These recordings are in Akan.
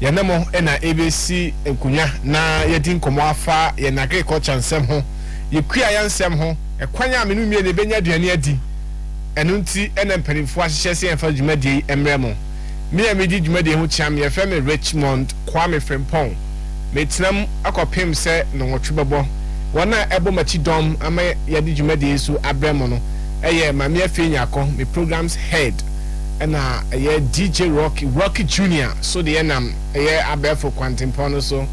Yanamo ena ABC enkunya na yedi nkomo afa ye na agriculture nsem ho ye kua ya nsem ho ekwanya amenu mie ne benya aduane adi enu nti ena mpanimfo ahyehyɛ se emfa dwumadi emremo me ya medi dwumadi ho chiam ye Hon Richmond Frimpong metinam akopem se no nwotwebebo wona ebo machi dom ama yedi dwumadi so abremo no eye mame afenya akọ me programs head na ye DJ Rocky Junior so the enam ye abefo kwantempo no so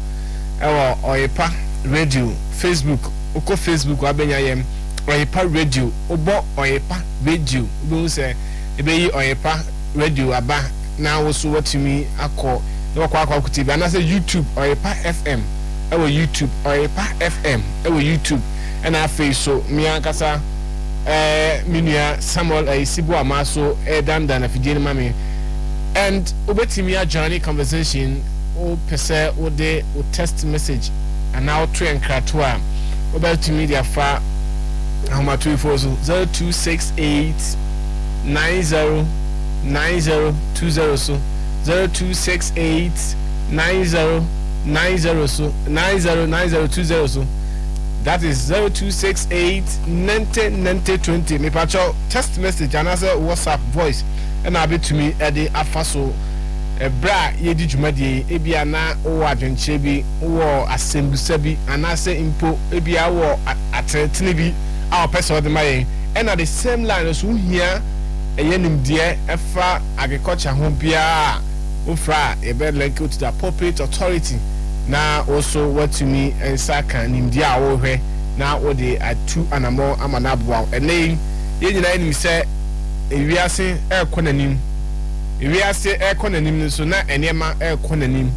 ewo oyepa radio Facebook uko Facebook abenya yem oyepa radio obo oyepa radio go say ebeyi oyepa radio aba na wo so watimi akọ no kwa kutibi na say YouTube oyepa FM ewo YouTube oyepa FM ewo YouTube na afi so mi ankasa minua Samuel Sibu Amaso danda na fidie mami and obetimi a journey conversation o pese o de o text message and now to enkrato a obetimi dia fa homa 0268 90 9020 so 0268 90 90 so 909020 so that is 0268 909020. Me pacho text message and answer WhatsApp voice and I be to me edi afaso bra yedi dwumadi ebia na wo adwenche bi wo asembusa bi anase impo ebia wo atretene bi a person de mayen and at the same line so hia eyenimde efa agriculture ho bia wo fra e be link to the appropriate authority na also what to me and saka nimdi a wo hwe na wo de atu anamo amana boa ene ye nyina nim se ewiase ekonanim ewiase ekonanim so na enema ekonanim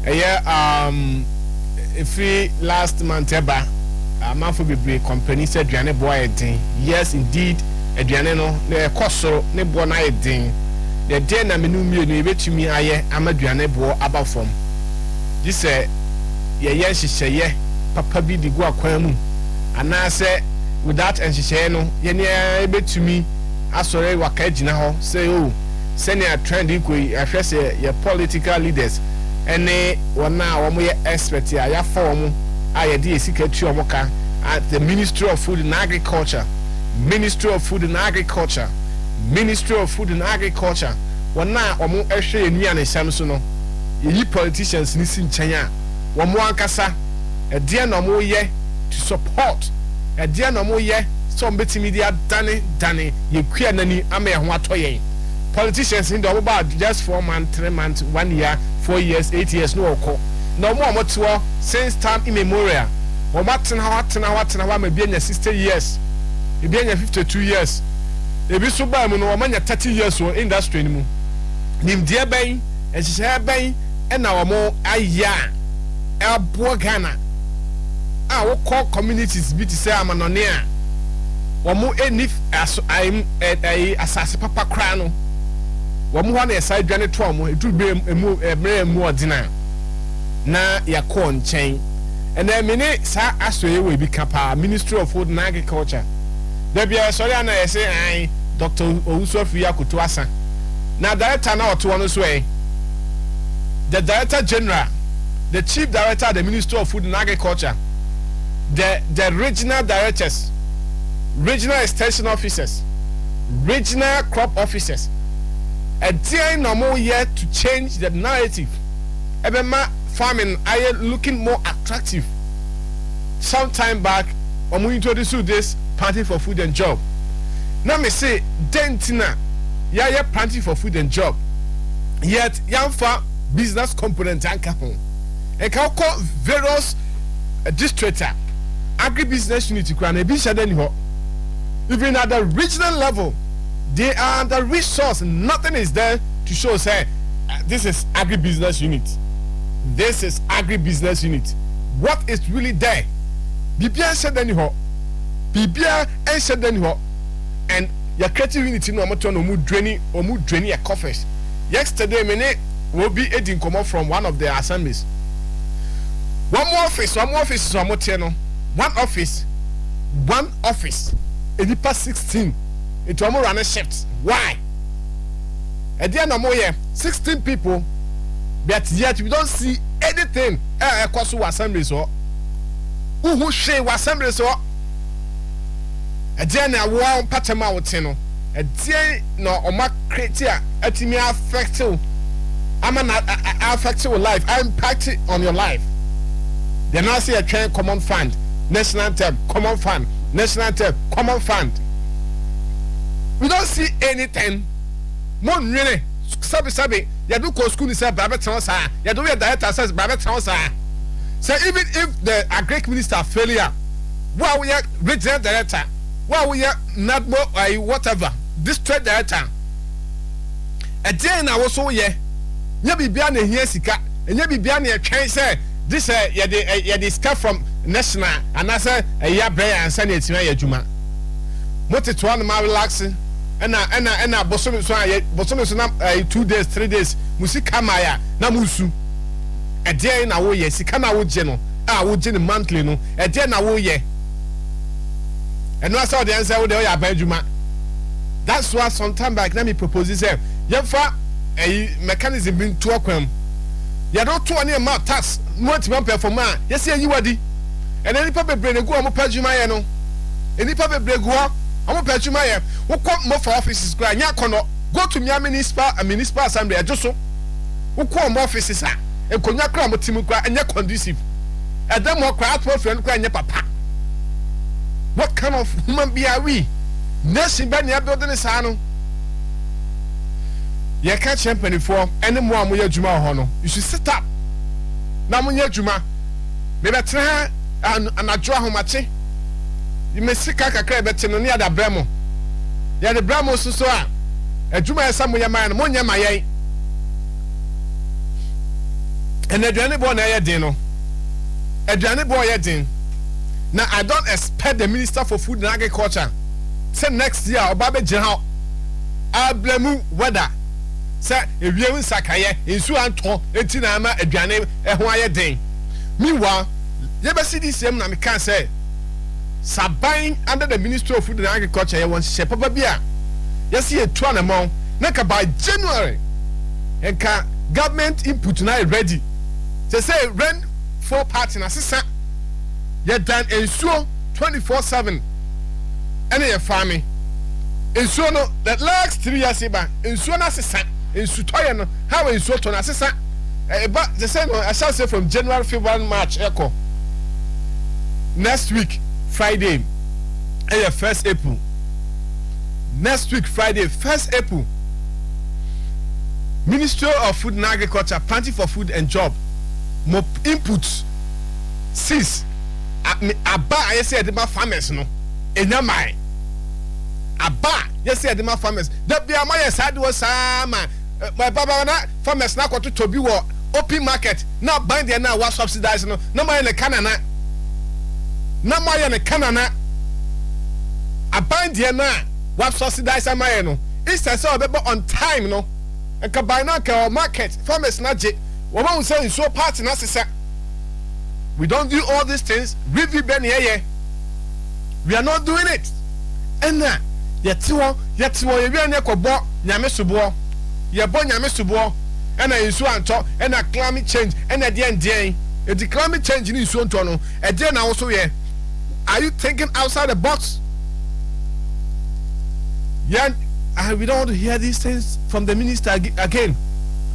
eye every last month eba amafo bebre company said aduane boa edin yes indeed aduane no na ekosoro ne boa na edin the day na menu mienu ebetumi aye amaduane boa abafom this ye hyehyeye papa bi digu akwan mu anase without hyehyeye no ye ne ebetumi asore waka gina ho say oh senior trend ikoi ahwese ye political leaders ene wona wo mo ye expert ya ya fa wo mo aye de esika tu wo ka at the Ministry of Food and Agriculture wona wo mo ehwe enua ne sam so no ye politicians ni sin chanya wo mo ankasa e de na mo ye to support e de na mo ye so mbetimi dia dane ye kua nani ama ye ho atoyen politicians in the about just 4 months 3 months 1 year 4 years 8 years no okọ na mo amoto since time immemorial wo matena wa ma bi anya 60 years e bi anya 52 years e bi so ba mu no wo manya 30 years wo industry ni mu nimdie ben ehye ben ena wo mo aya abo Ghana a wo call communities bi ti say amanone a wo mo enif asase papa kra no wo mo ho na esai dwane to mo edu be emu odina na yakọ nchen ena mini sa asoye we bi kapa Ministry of Food and Agriculture da bia sorry na yese an Dr. Owusu Akoto asa na director na oto no so the Director General, the Chief Director of the Ministry of Food and Agriculture, the regional directors, regional extension officers, regional crop officers, a day normal year to change the narrative. Ebema farming are looking more attractive. Some time back, when we introduced this Party for Food and Job. Now me say, dentina, yeah, Party for Food and Job. Yet, young farm business component anka ho e ka call various district agribusiness unit kura na bi shade ni ho even at the regional level they are the resource nothing is there to show say this is agribusiness unit what is really there bibia shade ni ho and your creative unity no amato no mu drani your coffers yesterday many will be aiding come from one of the assemblies. One office, one office. It past 16. It will run a shift. Why? At the end of more year, 16 people but yet we don't see anything across our assembly so who share our assembly so a day na one patema wotino a day no oma creatia atimi affect you affect your life impact on your life. They now see a train common fund national term common fund national term common fund. We don't see anything. Mon really sabi you do go school say baba transa you do your director says baba transa. So even if the agric minister failure why we are regional director why we are not more whatever district director a day na wo so ye nya bibia na hia sika nya bibia na twen say this ye the scar from national and I say ya bre ansa na etima ya djuma moteto an ma relaxing ena bosomi so na 2 days 3 days musika maya na musu e dey na wo ye sika na wo je no wo je ne monthly no e dey na wo ye eno asa de answer wo de ya ban djuma. That's why sometime back na me propose say yefa mechanism bin to akwam ya do to ani ma tax no antima performa yes ye yiwadi and any papa bebre go am pa djuma ye no any papa bebre go am pa djuma ye wo kom mo for offices go anya kono go to municipal assembly ajoso wo kom offices a enkonya kra mo timu kra anya conducive adam mo kra atmo friend kra anya papa. What kind of human being are we? Nation be na building is ano ye ka champion for any more mo adwuma ho no you should sit up na mo adwuma me betra anadwo ahomache you me sika kakra beti no ne ada bramo ya de bramo so a adwuma esa mo yema no mo nyama yen en aduane bo na ye din no aduane bo ye din na I don't expect the minister for food and agriculture say next year obabe jehao ablemu weather say ewie nsakaye ensu anto enti na ama aduane ho aye den meanwhile ye be see this na me can say saban under the Ministry of Food and Agriculture ye won hye papa bia ye see etu anamon na ka by January enka government input na ready say rain for party na sesa ye dan ensuo 24/7 ene ye farming ensuo no the last 3 years ba ensuo na sesa ensu toye no how ensuo to na sesa but the same I shall say from January February March echo next week Friday first April next week Friday 1st April Ministry of Food and Agriculture planting for food and job more inputs 6 aba I say the farmers no enyamai aba yes say the farmers that be am yes had was my baba na farmers na kwato to bi wo open market na bind there na was subsidize no na my na kanana na my na kanana abind there na was subsidize my no instead say obebo on time no e ka buy na ka market farmers na je wo ma say so party na sesa. We don't do all these things. Review Ben here. We are not doing it. And now, yet you are nekobo, Yamesubo, Yabo Yamesubo, and I so and talk, and a climate change, and at the end, the climate change in so tono, and then also here. Are you thinking outside the box? Yeah, we don't want to hear these things from the minister again.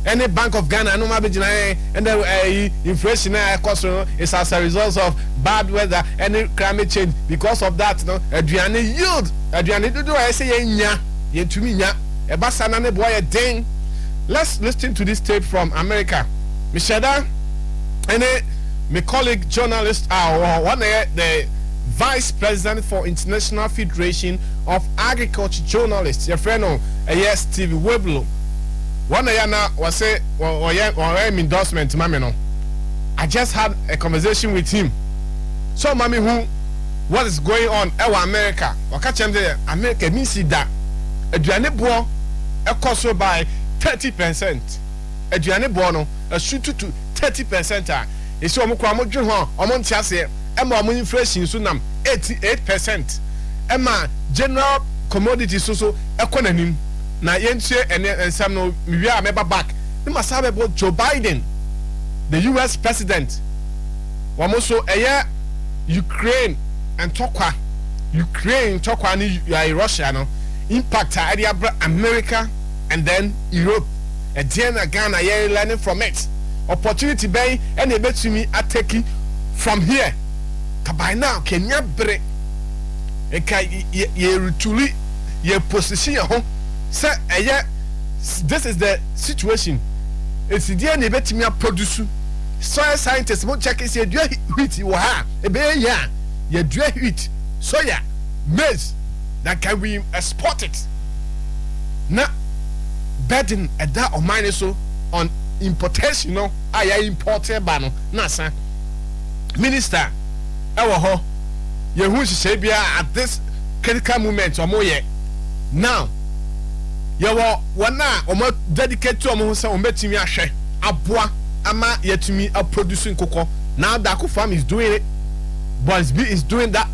Any Bank of Ghana, no matter and the inflation is as a result of bad weather and climate change. Because of that, no, Adriana yield. Adriana do I say nya, ye to me nya. A basanane boy a ding. Let's listen to this tape from America. Mishada, and my colleague journalist, one the Vice President for International Federation of Agriculture Journalists, your friend, yes, Steve Weblo. One yana was say or endorsement mami no. I just had a conversation with him. So mami who what is going on ewa America? Waka chem there America means that aduane bo e cost by 30%. Aduane bo no a shoot to 30% ah. E so omo kwa mo dwe ho omo ntiase e ma omo inflation so nam 88%. E ma general commodities so e konanim. Na yentie ene ensam no miwia ameba back ne masabe bo Joe Biden, the US president. Wamoso Ukraine and Tokwa ni Russia no impact America and then Europe. And then Ghana learning from it. Opportunity bay and they bet to me at taking from here. By now Kenya break. Truly your position say this is the situation. It's the DNA bet me produce. Soil scientists won't check it. You wheat you have a bear ya. You dry wheat, soya, maize that can we export it. Now, burden at that of mine so on importation. No, I imported bano. Nasa minister, our ho, you who say be at this critical moment or more yet. Now, you are one now or more dedicated to a more so betting me a share. Abua. Ama yet me are producing cocoa. Now Daku Farm is doing it. Boys B is doing that.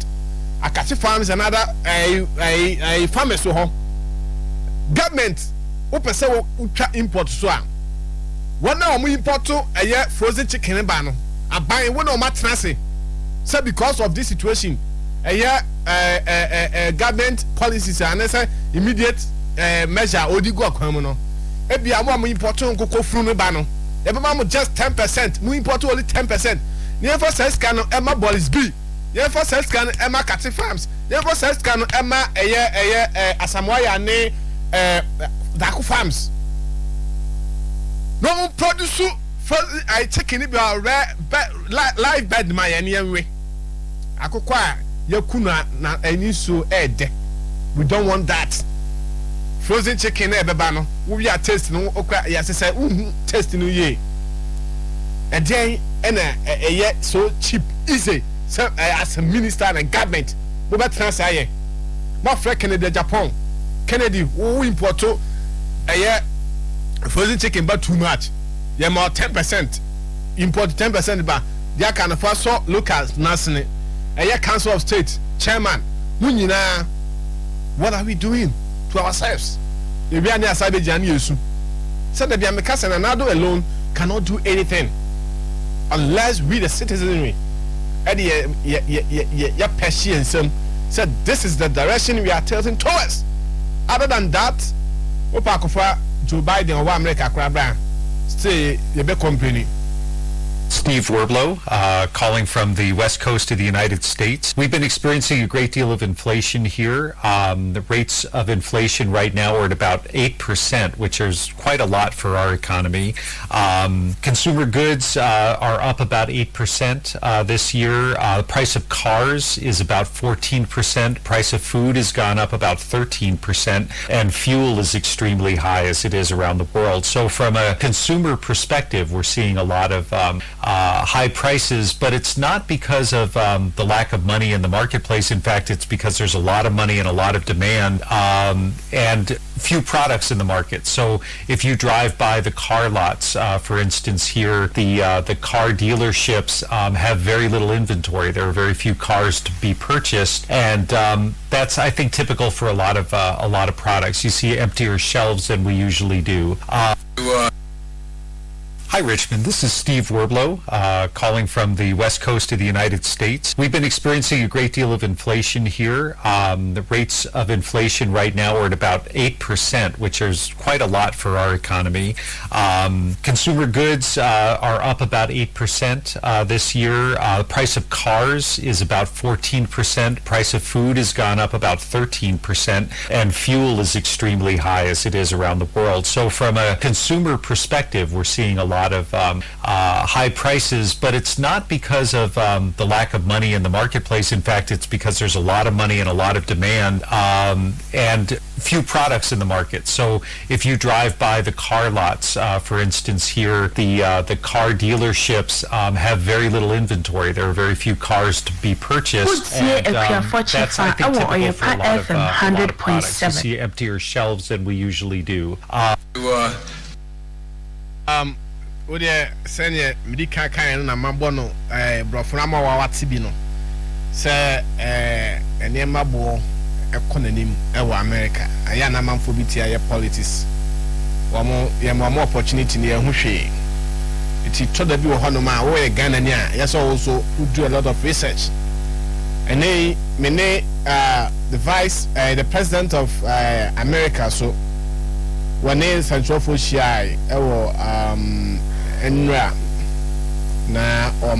Akati Farm is another a farmer so home. Government open say ultra import so am. One now we import to a year frozen chicken and bano. I buy one of my transit. So because of this situation, a year government policies are necessary immediate measure odigo akwamo. Ebi amo mo import to cocoa from the bano. Everyone just 10%. We import only 10%. Never says can Emma Boys B. Never says can Emma Catty Farms. Never says can Emma Asamoah ne Daku Farms. No produce I take in it live bed my anyway. Akokwa yakuna na eni so ede. We don't want that. Frozen chicken ebeba we are tasting no okra ya say tasting no ye e den na so cheap easy so as a minister and government we be transfer here mo fra Canada Japan Kennedy we import to frozen chicken but too much ye more 10% import 10% ba dia can for so locals nasne council of state chairman munyina what are we doing to ourselves? If we are near Sabe Yesu, said that the American and Nado alone cannot do anything unless we, the citizenry, your patience, said this is the direction we are tilting towards. Other than that, Opakofa, Joe Biden, or America, Crabra, stay the big company. Steve Werblow, calling from the west coast of the United States. We've been experiencing a great deal of inflation here. The rates of inflation right now are at about 8%, which is quite a lot for our economy. Consumer goods are up about 8% this year. The price of cars is about 14%. Price of food has gone up about 13%. And fuel is extremely high as it is around the world. So from a consumer perspective, we're seeing a lot of high prices, but it's not because of the lack of money in the marketplace. In fact, it's because there's a lot of money and a lot of demand and few products in the market. So if you drive by the car lots, for instance here, the car dealerships have very little inventory. There are very few cars to be purchased, and that's, I think, typical for a lot of products. You see emptier shelves than we usually do. Hi, Richmond. This is Steve Werblow, calling from the west coast of the United States. We've been experiencing a great deal of inflation here. The rates of inflation right now are at about 8%, which is quite a lot for our economy. Consumer goods are up about 8% this year. The price of cars is about 14%. Price of food has gone up about 13%. And fuel is extremely high as it is around the world. So from a consumer perspective, we're seeing a lot of high prices, but it's not because of the lack of money in the marketplace. In fact, it's because there's a lot of money and a lot of demand and few products in the market. So if you drive by the car lots, for instance here, the car dealerships have very little inventory. There are very few cars to be purchased, and that's, I think, typical for a lot of products. You see emptier shelves than we usually do. What senior medical kind na mabono brofuna ma wa watibi no say enema bo ekonanim e wa America aya na manfo bi tia ye politics more opportunity near Hushi. It's told that you Honoma, where Ghana, yes, also do a lot of research. And they, the the president of America, so when they Central Fushai, Enra, na or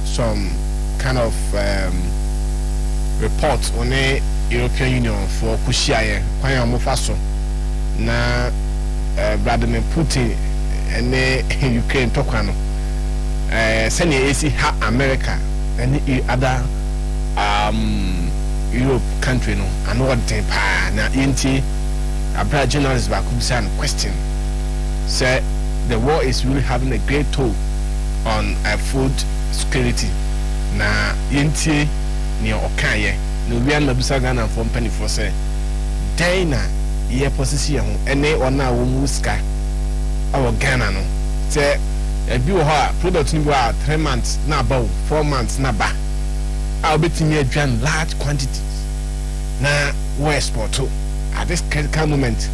some kind of report on the European Union for Kushia, Kwaya Mufaso, na Vladimir Putin and the Ukraine Tokano, sending AC America and the other Europe country, no, and what time na inti a journalist back question. Say the war is really having a great toll on food security. Na inti ni okaye no we na bisa Ghana from penny for say Dana ye position ene ona wo muska our Ghana no say e bi wo ha product ni wa 3 months na ba 4 months na ba I'll be to adwan large quantities na we export to at this critical moment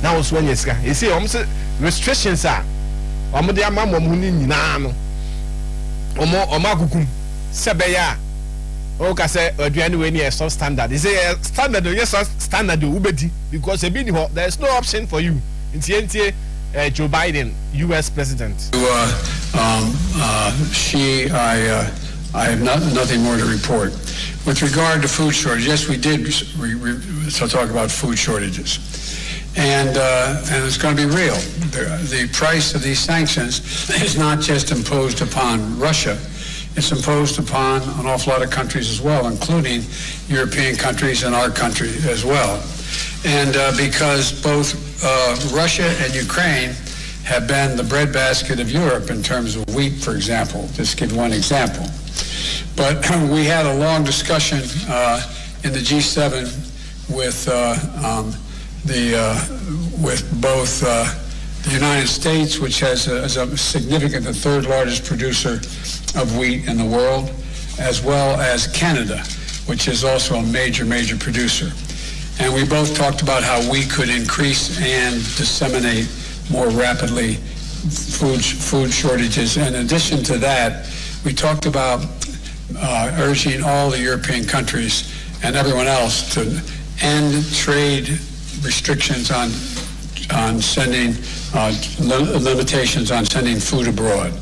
now was when you see almost restrictions are omo de amamo mu ni nyina no omo akukum sebeya o ka say aduane we ni so standard is a standard yes standard ubedi because e bi ni ho there is no option for you ntie Joe Biden US president I have nothing more to report. With regard to food shortage, yes, we did so talk about food shortages. And it's going to be real. The price of these sanctions is not just imposed upon Russia. It's imposed upon an awful lot of countries as well, including European countries and our country as well. And because both Russia and Ukraine have been the breadbasket of Europe in terms of wheat, for example, just to give one example. But we had a long discussion in the G7 with with both the United States, which is a significant, the third largest producer of wheat in the world, as well as Canada, which is also a major producer. And we both talked about how we could increase and disseminate more rapidly food shortages. In addition to that, we talked about urging all the European countries and everyone else to end trade restrictions on sending limitations on sending food abroad.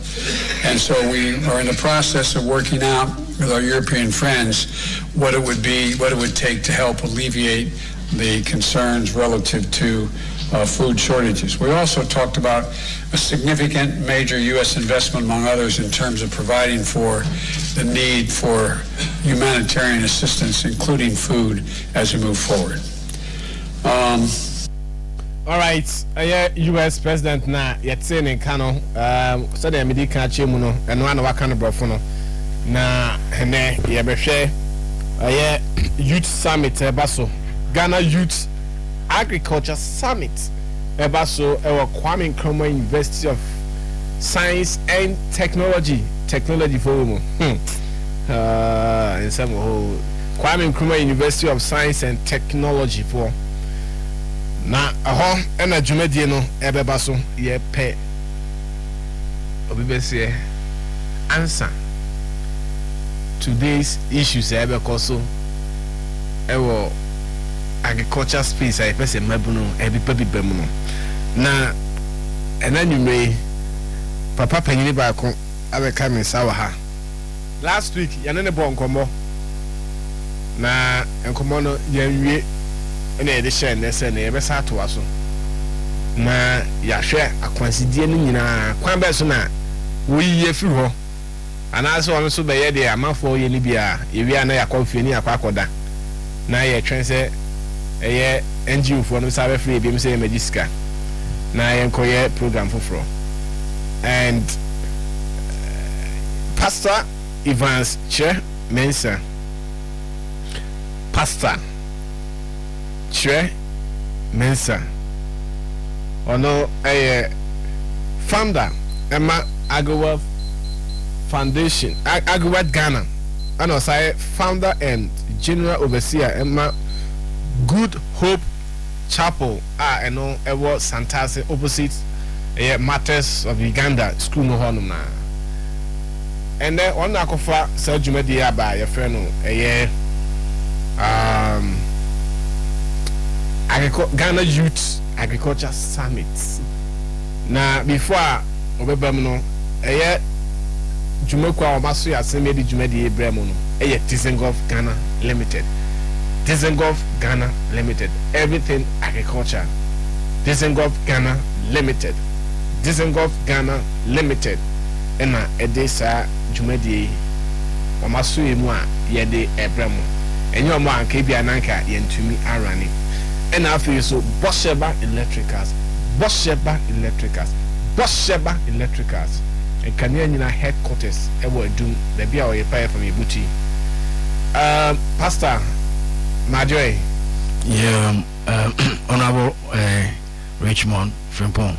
And so we are in the process of working out with our European friends what it would take to help alleviate the concerns relative to food shortages. We also talked about a significant major U.S. investment, among others, in terms of providing for the need for humanitarian assistance, including food, as we move forward. All right, U.S. President na yetse ne kano so the medical chemu no eno ana waka no brofo no na hene ye behwe youth summit ebaso Ghana Youth Agriculture Summit ebaso ewo Kwame Nkrumah University of Science and Technology for mo in some whole Kwame Nkrumah University of Science and Technology for na aho ena dwumadie no ebeba so ye pe obibese answer today's issues ebeko so ewo agriculture space I person mabuno ebipa mu no na ena nwumre papa panyini ba ko abeka me sawa ha last week yane ne bo nkomo na nkomo no yanwie ene ede share na se na yebesa atoa so na yahwe akwansidie no nyina kwan be so na woyiye firi ho anaso won so be ye de amafo ye ni bia ewia na yakofie ni akwakoda na ye twense eye NGO fo no sabe free bi mse magiska na ye nkoye program foforo and Pastor Evans Che Mensa Pastor Che Mensa ono founder Emma Agowa Foundation Agowa Ghana and also founder and general overseer Emma Good Hope chapel eno ewo Santase opposite Matters of Uganda school no honum na. And then on akofa sa dwumadi aba your friend no Ghana Youth Agriculture Summit. Na before obebam no dwumekwa omaso ya semedi dwumadi ebremo no Tisengov Ghana Limited. Tisengov Ghana Limited. Everything agriculture. Tisengov Ghana Limited. Tisengov Ghana Limited. Ena edesa dwumadi omaso emu a yede ebremo. Enyo mo anka bia nanka yentumi arane. Ena afi so Bosheba Electricals. Bosheba Electricals. And Kenya headquarters ever do the be our pay from Ibuti. Pastor Majoy. Yeah, Honorable Richmond Frimpong.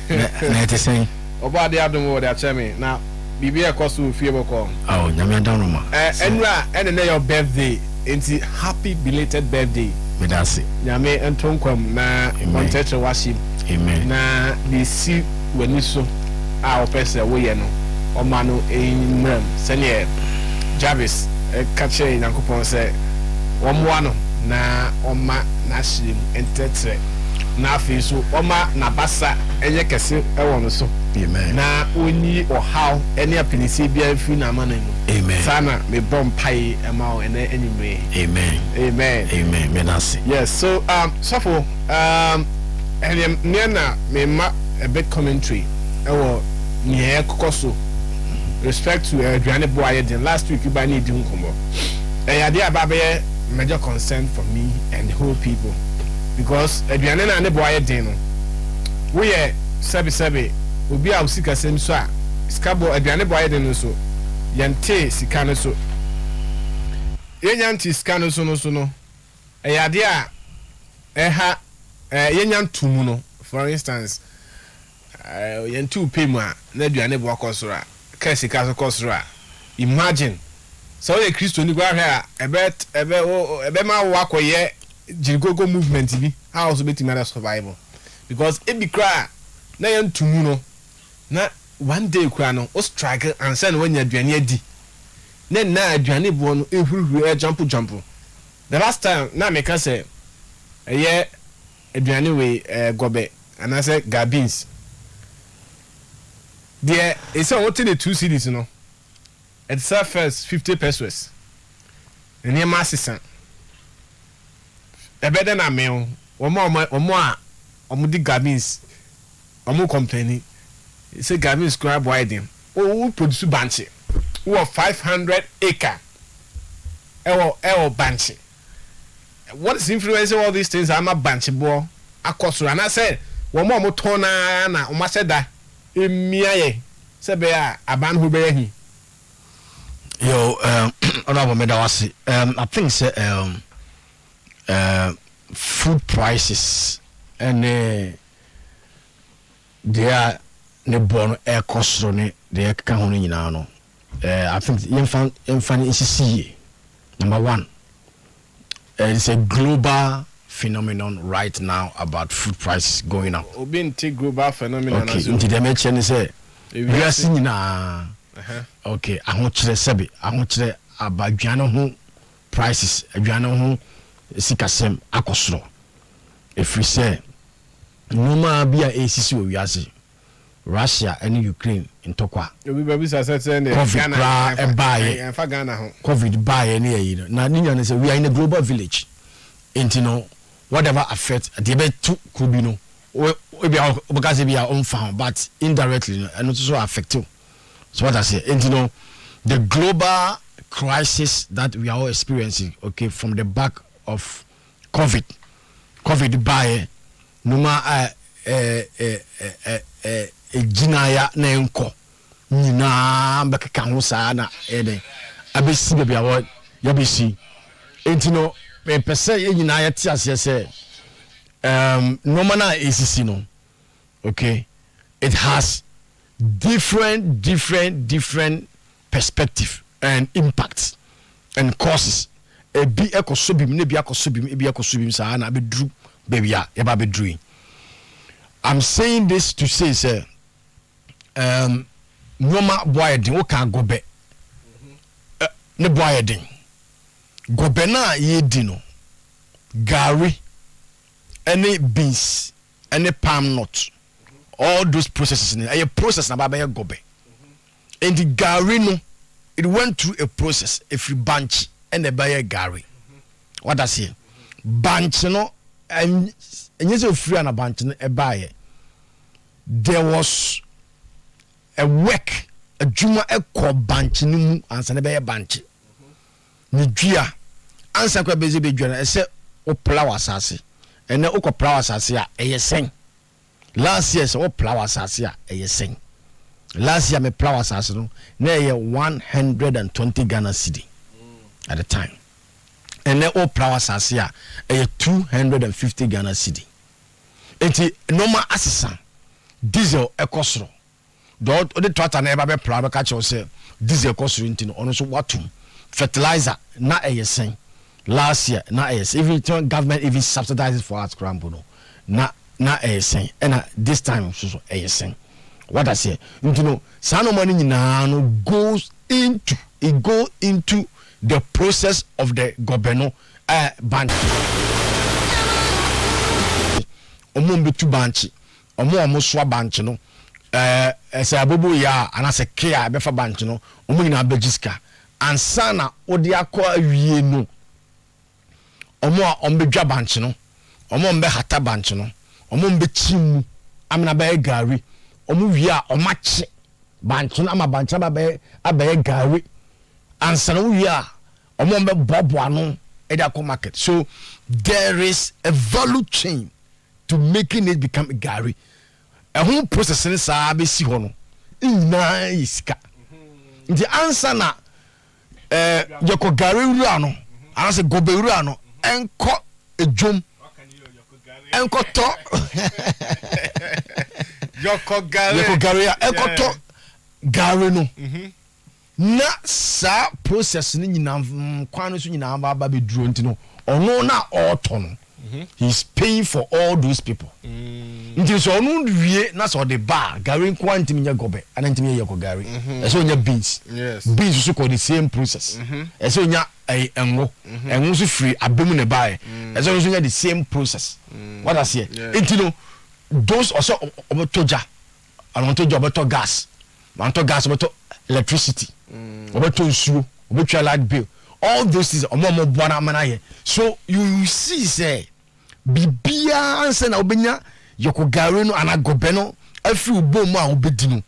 Let us say about the other word that tell me now. Bibi cost to fear call. Oh, Nyamiandanuma. And your birthday. It's happy belated birthday. Medasi. Nyame entonkwam na montetre washim. Amen. Na the see when you so our person we no omano emram senior Jarvis catcher Yankopon say omwano na oma na shim entetre na afi so oma na basa enye kese ewo no so. Amen. Na oni o how any apinisi bia fi na amana mu. Amen. Sana me bom pai ema o ene anyway. Amen. Amen. Amen. Medasi. Yes, so so and na me ma a bit commentary ewo nye kokoso respect to aduane boaye den last week you ba need nkomo ade ababe major concern for me and the whole people because aduane na ne boaye den no we sebe obi a usika sem so a skabo aduane boaye den no so yente sika no so yenyanti sika no so no ade a eha yenyantumu no for instance yentu pemu a na aduane bo akosoro a ka sika so kosoro a imagine so ye Kristo ni gwa hwe a ebe ma wo akoye jigogo movement bi how so beti mara survival because e bi kra na yentumu no na one day kra no o struggle and send when aduane adi na aduane bo no ehuru jump the last time na me ka say aduane we gobe and I say gabins there is a what in the 2 cities no at first 50 pesos and near massisan a better na me or more di gabins omo complaining say gabins grab widen who produce banchi who 500 acre ewo banchi. What is influencing all these things? I'm a bunch of boy. Akosura and I said, one more tona na umaseda imiaye sebea aban hu be Yo, Honorable Medawasi, I think say food prices and they are ne bon air cost ne they can only no. I think infant is number one. It's a global phenomenon right now about food prices going up. Obinti global phenomenon. Okay, into the mention say we are seeing na okay, ahonchire sebe, ahonchire abaduane ho prices, aduane ho sikasem akosoro. If we say no ma bia esisi we ase Russia and Ukraine in Tokwa. We be say Ghana and buy COVID buy any you know. Now Nigerians say we are in a global village. And you know whatever affect the be two could be no because we are unfound but indirectly and also affect you. So what I say, and you know the global crisis that we are all experiencing, okay, from the back of COVID buy no ma ejinaya na enko nyina mbekeka ho saa na eden abesi bebia wo yabesi entino me pese nyina ya ti ase se no mana esisi no okay it has different perspective and impacts and causes ebi ekosobim ne bi akosobim ebi ekosobim saa na bedru baby ya be doing. I'm saying this to say sir Noma boy din o kan gobe ne boy din gobe na ye di no gari any beans any palm nut all those processes in a process na ba gobe and the gari no it went through a process if you bunch and the buy gari what I say bunch no and you say free na bunch no e buy there was a work a juma a ko bunch no mu ansa na buy bunch ni dua ansa kwa bezi be dua na say o flower asase and o ko flower asase a eyesen last year so flower asase a eyesen last year me flower asase no na 120 Ghana cedi at the time and then o flower asase a 250 Ghana cedi enti normal assistant diesel ekosro do the tractor na eba be flower ka che say diesel ekosro enti no ono so watum fertilizer na eyesen last year na eyesen even government even subsidizes for us crampo no na eyesen and this time so eyesen what I say you know sano money no goes into the process of the governor bank omombe tu banchi omo so banchi no say abobo ya anase kia be fa banchi no omo nyina bejiska ansana odi akọ awie no omo ombe dwa banchi no omo mbe hata banchi no omo mbe chimu amna be gari omo wia omache banchi no ama banchi abaye gari ansana wia omo mbe bobo ano e da market so there is a value chain to making it become a gari a whole process in sa be si ho no ina iska the answer na yoko gari wura no anase gobe wura no enko ejom enko to yoko gari enko to gari no na sa process ni nyina kwano so nyina ba be duro ntino ono na auto no he's paying for all those people nti so onu wie na so the bar gari kwantimi nya gobe anantimi ye ko gari so nya beans beans so ko the same process so nya enwo so free abemu ne bai so nya the same process what I say nti no those also obotoja anontoja oboto gas oboto electricity oboto nsuo obotwa light bill all those things omo bona manaye so you see say bibia anse na obenya yoko gari no anagobe no afi ubom a obedi no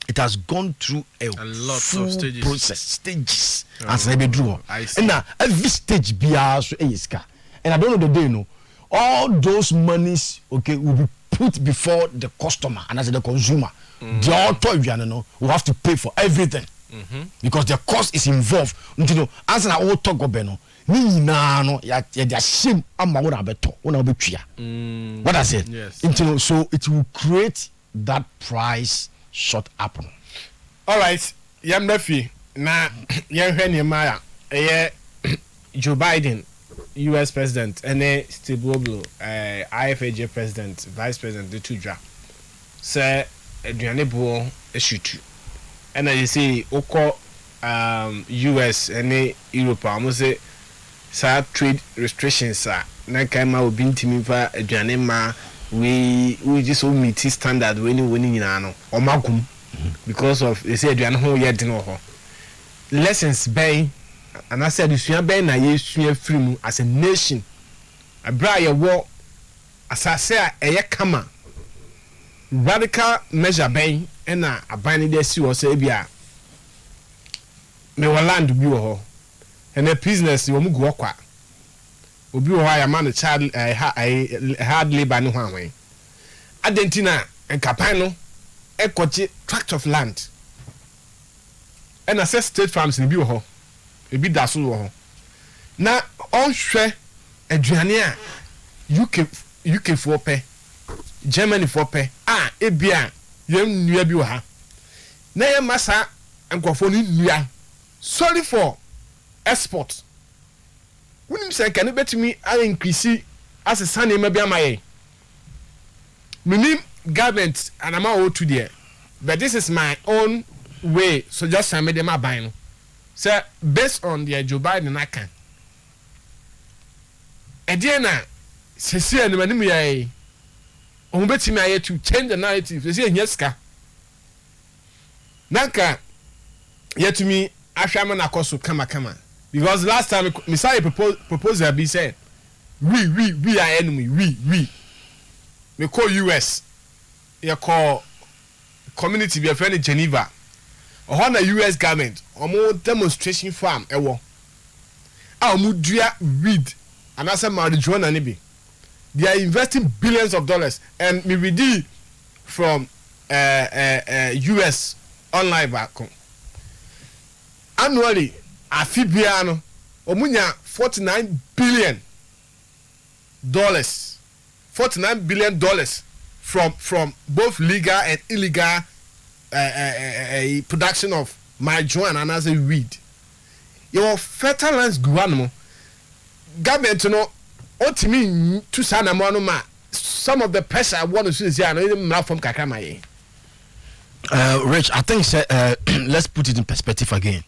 it has gone through a lot of stages as na be draw and na every stage bia so eyiska and I don't know the day no all those monies okay will be put before the customer and as the consumer the auto no will have to pay for everything because the cost is involved you know as na auto gobe no ni nyina no ya dia shame ama wo na beto wo na obetwia what I said yes. So it will create that price short up. All right yamdafi na yenhwe ni maya Joe Biden US president and Steve Woblo IFAJ president vice president the two dra say aduane bo eshutu and you see oko US and Europe almost say sa trade restrictions na kaima obi ntimi fa aduane ma we just so meet standard when nyina no omagum because of they say aduane ho ye din ho lessons bay and I said you bay na ye free mu as a nation abra ye wo asase a eye kama radical measure bay na abani dey si wo say bia me land bi wo ho and a business you go kwa obi wo ya man child hard labor no hwan adentina enkapan no ekoche tract of land and assess state farms ni bi wo ho ebi daso wo ho na onhwe aduane a UK for pay Germany for pay ebia yem nua bi wo ha na ye masa enkofo ni nua sorry for export. When you say can betimi increase as a son maybe am I minim government and I'm all to there, but this is my own way, so just send me them a buy no. So based on the Joe Biden I can Ediana sesi anu mani mi yae o beti mi aye to change the narrative sesi enyeska nanka yetumi ahwama na koso kama because last time me say proposal be said we are enemy we call US you call community be friend in Geneva or na US government omo demonstration farm ewo a omo dua weed and as a marijuana nibi they are investing billions of dollars and me read from US online back annually afibiano omunya $49 billion from both legal and illegal production of marijuana and as a weed your fertilized guano government no otimi to sana mo ma some of the pressure I want to see is here no from kakama. Rich, I think let's put it in perspective again.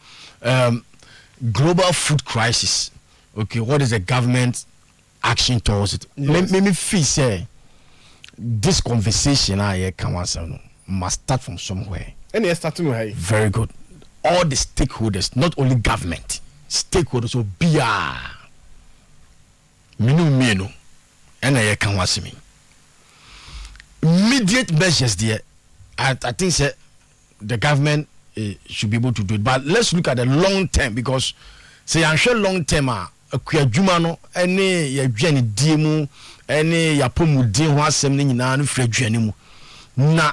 Global food crisis. Okay, what is the government action towards it? Yes. Let me feel say this conversation must start from somewhere. And it's starting where? Very good. All the stakeholders, not only government, stakeholders will be minu and I can watch me. Immediate measures there. I think the government should be able to do it. But let's look at the long term because say I'm sure long term jumano any ya dwani diemu any ya pomu di ho asem ni nyina no fra dwani mu. Na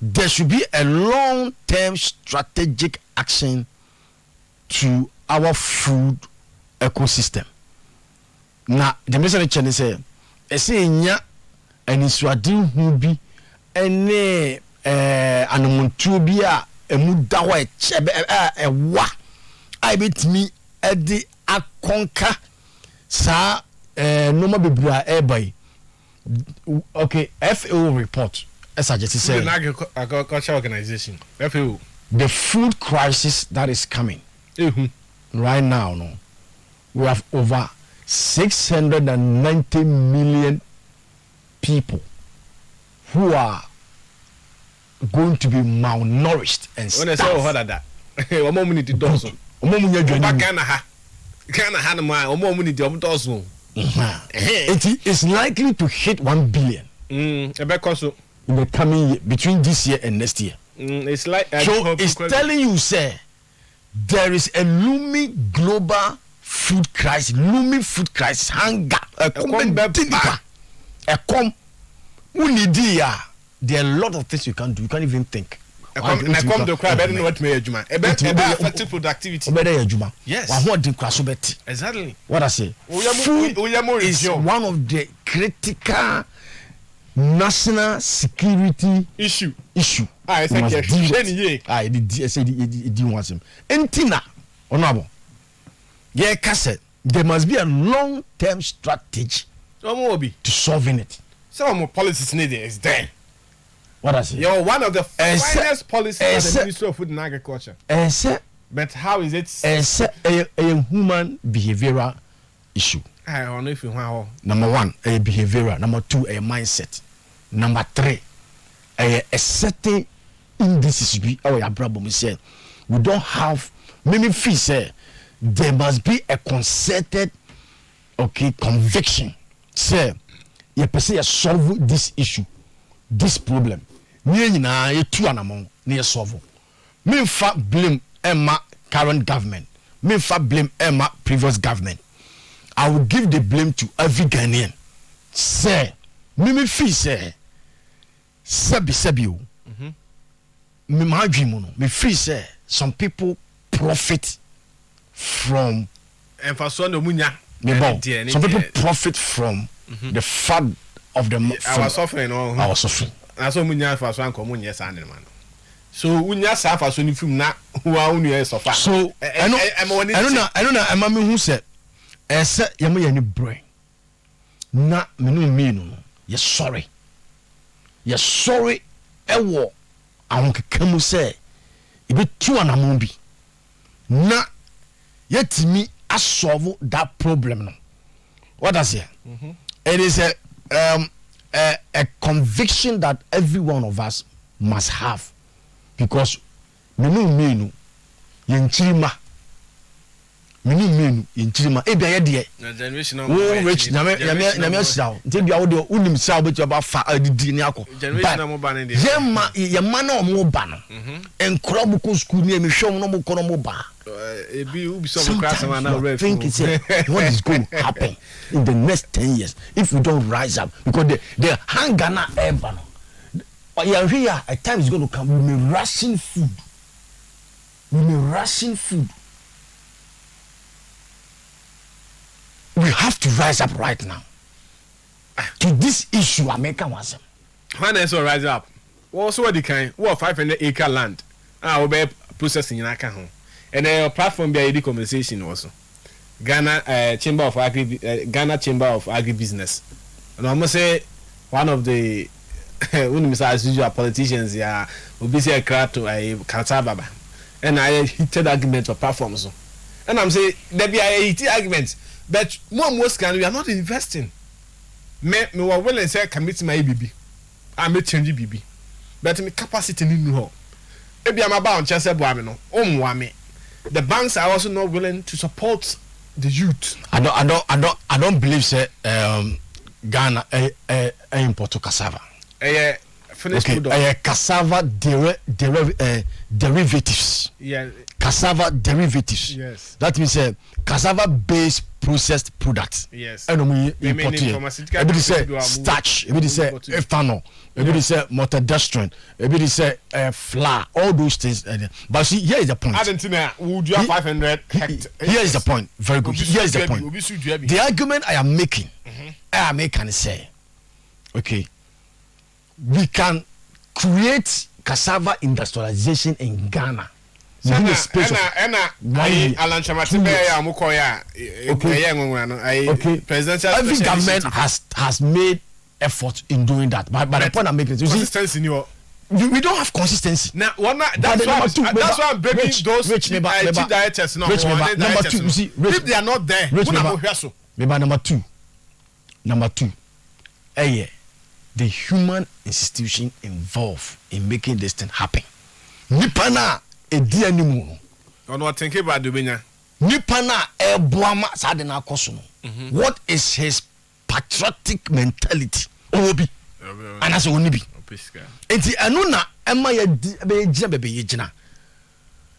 there should be a long term strategic action to our food ecosystem. Na the message chene say ese nya aniswade hu bi ene anomuntu bi a emu da ho ewa I betimi edi akonka sa no bebra ebai. Okay, FAO report as I just said, the agriculture organization FAO, the food crisis that is coming right now, no, we have over 690 million people who are going to be malnourished and starved. When I say what that omo mu ni di doso omo mu nya dwani Ghana ha no ma omo mu ni di omo doso it is likely to hit 1 billion in the coming year, between this year and next year. It's like so it's telling you say there is a looming global food crisis, hunger there are a lot of things you can do. You can't even think. Affecting productivity. Yes. Exactly. What I say? Food is one of the critical national security issue. I say Entina, honorable. Yeah, cassette. There must be a long-term strategy to solving it. Some policies needed is there. What I say? You're one of the finest policies of the Ministry of Food and Agriculture. But how is it? A human behavioral issue. I don't know if you want. Number one, a behavioral. Number two, a mindset. Number three, a certain indices. We don't have many fees. There must be a concerted, conviction. Say, you person solve this issue, this problem. Me na ye two anamon na ye solve. Me fa blame Emma current government. Me fa blame Emma previous government. I will give the blame to every Ghanaian. Say, me feel say, sebi o. Me ma dream no. Me feel say some people profit from some people profit from the fat of the our suffering. Our suffering. So munya for so anko munya sa man. So unya sa for so ni film na who are unu suffer. So I know am me who said ese yam ye ni brain. na menu minu no ye sorry ewo ahonkekamu say ibe tu anamon bi na yetimi asolve that problem no. What does it? It is a conviction that every one of us must have, because menu yenchirima ebia ye de oh rich na me saw nti bia wo de unim saw bet about fa adidi ni akọ ye ma na omo ba no enkro bu ko school ni emhwom no mo kono mo ba ebi ubi some class man now ready. Think it's what is going to happen in the next 10 years if we don't rise up, because the hunger na ever no here a time is going to come we may ration food. We have to rise up right now to this issue. America was. When I saw rise up, also what the kind, what 500-acre land, we be processing in Aka home, and then platform be a conversation also. Ghana Chamber of Agribusiness, and I must say one of the as usual politicians yeah will be say a crowd to a Katababa, and I heated argument for platforms, and I'm saying there be a heated argument. But most can we are not investing. Me were willing say commit my BB. I may change BB. But me capacity ni no. Ebi am about chese boame no. The banks are also not willing to support the youth. I don't believe say Ghana import cassava. Finished product. Cassava derivatives. Yeah. Cassava derivatives. Yes. That means cassava based processed products. Yes. And we import here. Everybody say starch. Everybody say ethanol. Everybody say maltodextrin. Everybody say flour. All those things. But see, here is the point. Argentina would you have 500 hectares? Here is the point. Very good. Here is the point. The argument I am making, say, okay, we can create cassava industrialization in Ghana. Every government has made effort in doing that. But the point I'm making is, we don't have consistency. Now, that's why I'm begging those dieters now. Number two, you see, if they are not there, number two, the human institution involved in making this thing happen. Nipana edi animu. Ono think about the Nipana eboama sade na akoso no. What is his patriotic mentality? Obi. Anase onibi. Enti eno na ema ya be gina.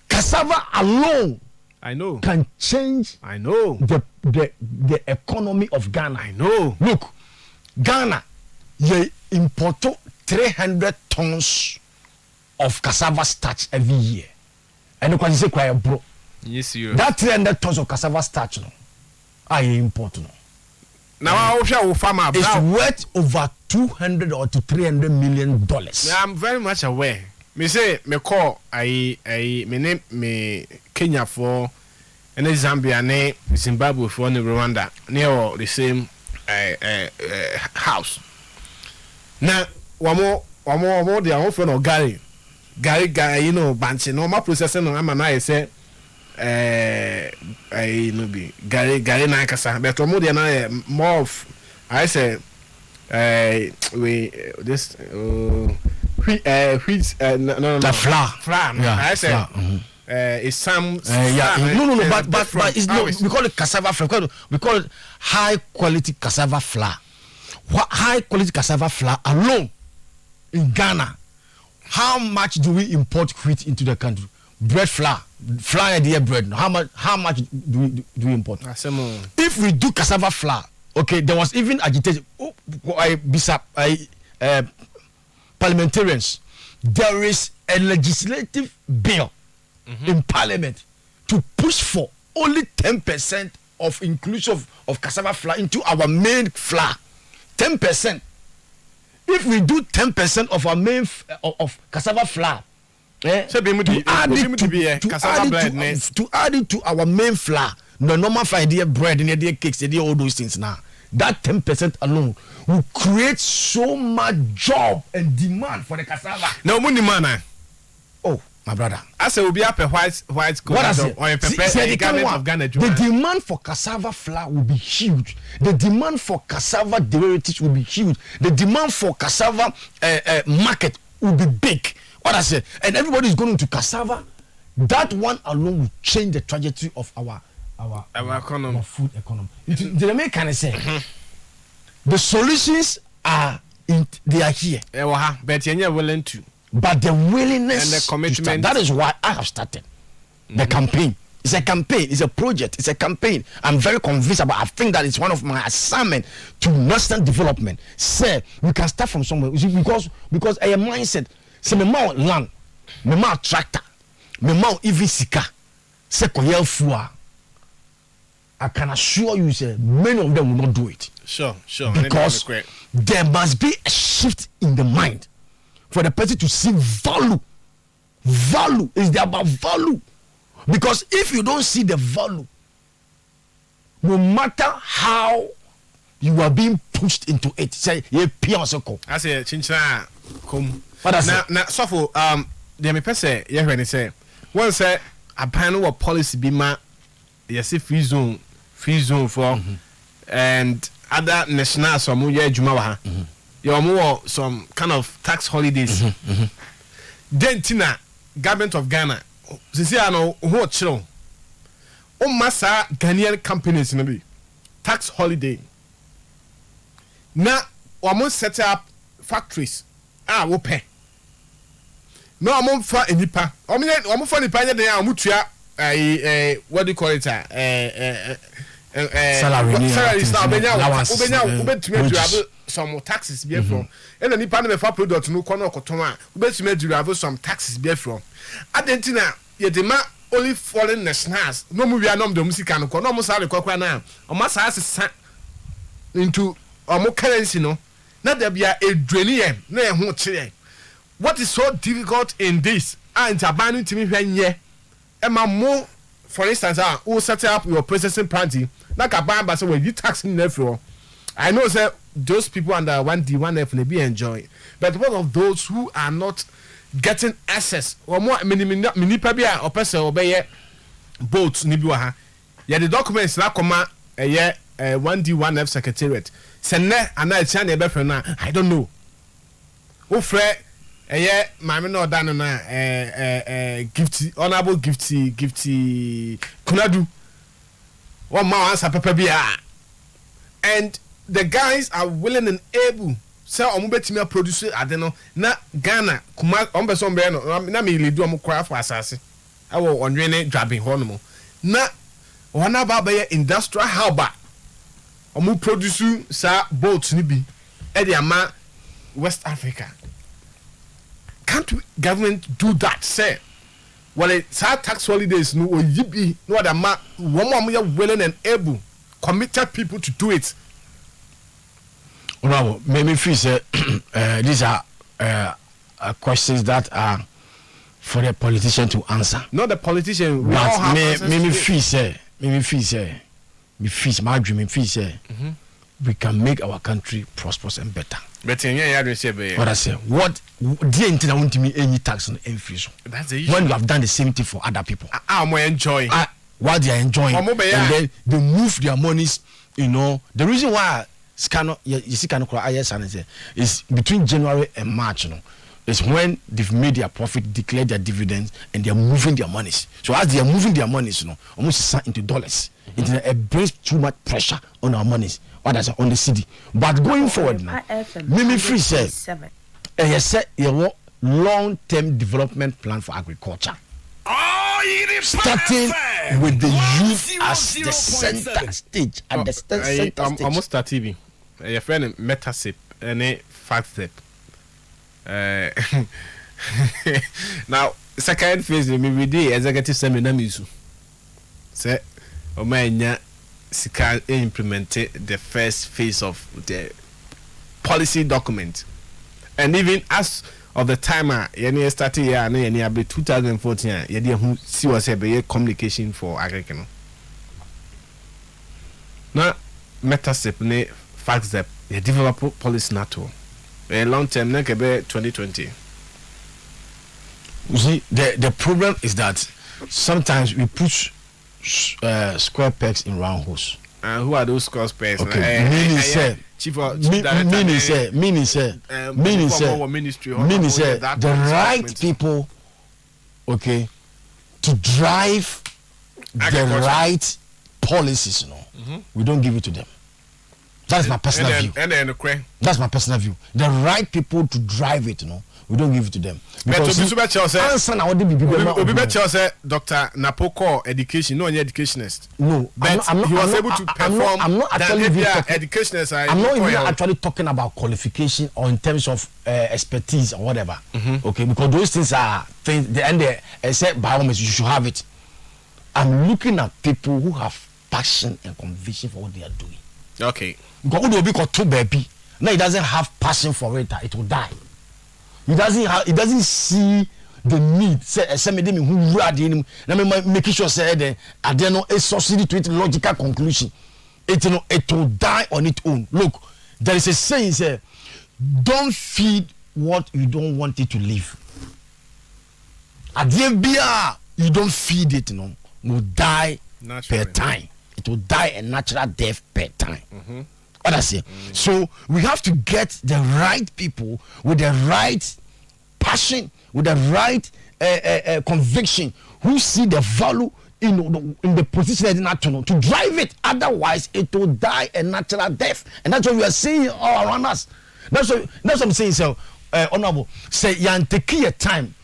Cassava alone I know can change the economy of Ghana. I know. Look, Ghana ye import 300 tons of cassava starch every year. And you can say quite bro. Yes, you. That 300 tons of cassava starch no, I import no. Now I shall farmer. It's worth over 200 or to 300 million dollars. I'm very much aware. Me say me call me name me Kenya for and Zambia ne Zimbabwe for ne Rwanda near the same house. Now one more they are often or Gary you know banche no ma processing no ama na say no be Gary na kasa but more they na more of I say we this wheat no the flour yeah, I say it's some no but it's no, we call it cassava flour. We call it high quality cassava flour. High quality cassava flour alone in Ghana, how much do we import wheat into the country? Bread flour idea bread. How much do we import? If we do cassava flour, okay, there was even agitation. Parliamentarians, there is a legislative bill in Parliament to push for only 10% of inclusion of cassava flour into our main flour. 10%. If we do 10% of our main of cassava flour, to add it to our main flour, no normal idea bread and idea cakes, idea all those things now. that 10% alone will create so much job and demand for the cassava. No money man. Oh, my brother. I say will be up a white what I say? The government of Ghana. The demand for cassava flour will be huge. The demand for cassava derivatives will be huge. The demand for cassava market will be big. What I say? And everybody is going into cassava. That one alone will change the trajectory of our economy, our food economy. The American say the solutions are here. But you're willing to. But the willingness and the commitment. That is why I have started the campaign. It's a campaign. It's a project. It's a campaign. I'm very convinced about. I think that it's one of my assignment to national development. Say we can start from somewhere because a mindset. Say me ma land, me ma tractor, me ma EV sika. Say koyel fua. I can assure you, say many of them will not do it. Sure. Because there must be a shift in the mind for the person to see value. Value is about value. Because if you don't see the value, no matter how you are being pushed into it, say ye pure circle. I say chinchina come. Now, so for the me pese ye when say one say a panel of policy be ma yes free zone for and other national some ye juma wa you more some kind of tax holidays. Then tina government of Ghana since I know who chiro o masa Ghanaian companies no be tax holiday na almost set up factories wo pay no amon fa enipa omo fa nipa nya den a mutua what do you call it salary now obenya durable some taxes be from and nipa no me fa product no kono okoton a obetuma durable some taxes be from adentina ye de ma only foreign nationals no mu wia no dem sika no kono mo sare kwakwa na o ma sa asesa into omo currency no na da bia edwani ye na ye ho kire. What is so difficult in this? And abandon to me when Emma more, for instance, who set up your processing party, like a band, but so when you taxing therefore, I know that those people under 1D, 1F may be enjoying, but one of those who are not getting access or more mini pabia or person obey boats nibuaha, yet the documents na come a year 1D, 1F secretariat. Send and I channel I don't know. Oh, Fred. Mama no done na gifty honorable gifty kunadu one man answer papa bia and the guys are willing and able say omo betimi produce ade no na Ghana kuma ombe so mbe no na me ledu omo kwara for asase awo onwene dwabe ho no na wana ba be industrial hub omo produce sa boats ni bi e de ama West Africa. Can't government do that? Say, well, it's our tax holidays. No, yibi, no other man. One more willing and able, committed people to do it. Well, maybe say these are questions that are for the politician to answer. Not the politician. But maybe say, we can make our country prosperous and better. But what I say, what the internet want to me any tax on increase. That's the issue. When you have done the same thing for other people. I'm enjoying. What they are enjoying, and then they move their monies. You know the reason why Scano, you see, Scano is between January and March. You know, is when they've made their profit, declared their dividends, and they are moving their monies. So as they are moving their monies, you know, almost into dollars. It brings too much pressure on our monies. What is on the city? But going forward now, Mimi Free said, long-term development plan for agriculture. Starting with the youth as the center stage at the center stage. Almost start TV. Your friend Metasip and a FactSip. Now, second phase, we did executive seminar. Say, Omanya. Sika implemented the first phase of the policy document, and even as of the timer, any started here and any about 2014, who see was a communication for agriculture. Now, Metasip fax that you develop policy NATO. A long term, next 2020. You see, the problem is that sometimes we put square pegs in round holes. Who are those square pegs? Okay, meaning say, the right people, okay, to drive the right policies, we don't give it to them. That's my personal view. That's my personal view. The right people to drive it, we don't give it to them. Because Dr. Napoko education, no any educationist. No, but he was able to perform. I'm not actually educationist. I'm not even actually talking about qualification or in terms of expertise or whatever. Okay, because those things are things. They say by all means you should have it. I'm looking at people who have passion and conviction for what they are doing. Okay. Because two baby. Now he doesn't have passion for it. It will die. He doesn't see the need. Say me who read him. Let me make sure say that I don't know a society to it logical conclusion. It will die on its own. Look, there is a saying say, don't feed what you don't want it to live. At the end, you don't feed it, will die per time. It will die a natural death per time. What I say. So we have to get the right people with the right passion, with the right conviction, who see the value in the position to drive it. Otherwise, it will die a natural death, and that's what we are seeing all around us. That's what I'm saying. So, honorable, say you take your time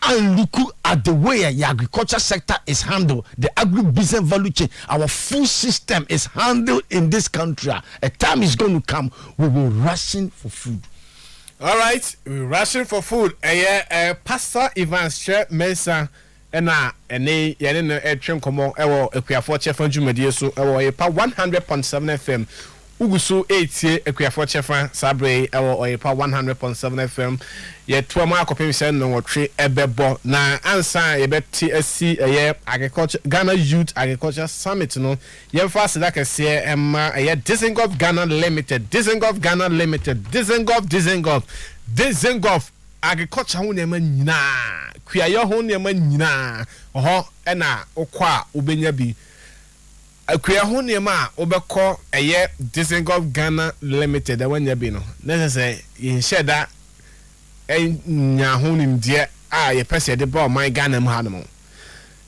and look at the way the agriculture sector is handled, the agribusiness value chain, our food system is handled in this country. A time is going to come we will ration for food. All right, we ration for food. Pastor Evans Mesa ene yene no etwen komo ewo Ekuafo Chefa dwumadie so ewo yepa 100.7 FM. Ugusu 8 Ekuafo Chefa sabre ewo oyepa 100.7 FM. Ye to ma akopem se no wotwe ebebo na ansa ye beti asi agriculture Ghana Youth Agriculture Summit no ye fa seda kese emma Disengov Ghana Limited Disengov agriculture ho nema nyina kuaye ho nema nyina oho ena okwa obenya bi akuya ho nema obekọ Disengov Ghana Limited awanya bi no na say yin sheda enya ho nimde ye pese de ba man Ghana mu hanom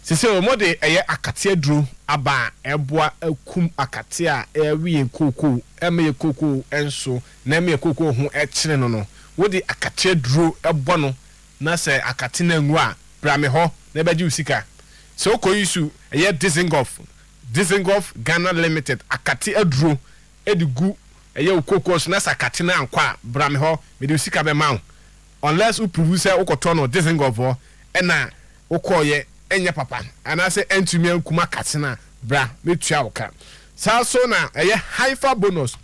sese o mode akate aduru aba eboa akum akate a ewie koko eme koko enso na eme koko ho ekire no wodi akate duro ebo no na se akate na ngu a brame ho na beji usika so koyisu Disengov Ghana Limited akate aduro edigu ukoko so na sakate na ankwa brame ho me de usika be ma unless u produce ukoto no Disengov ho na ukoye enya papa ana se entumi ankuma kate na bra metua woka sa so na haifa bonus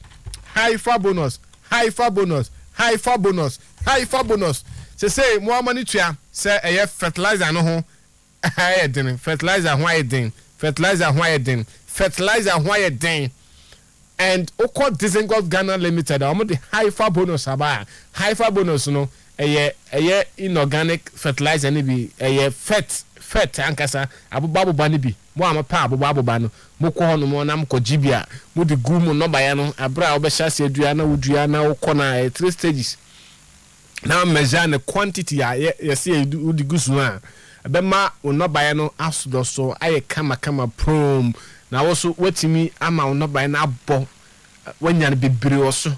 say mo amani tua say fertilizer no ho fertilizer ho ayedin and oko Disengov Ghana Limited am the haifa bonus aba haifa bonus no inorganic fertilizer ni bi fet ankasa abubaba ni bi mo amapa abubaba no mo ko hono mo nam ko jibia mo de gumu no ba ya no abra obehya se adua na wodua na wokọ na 3 stages na measure the quantity yes udi gusu a abema no ba ya no asodo so aye kama prom na woso watimi ama no ba ya na abọ wanya bebre oso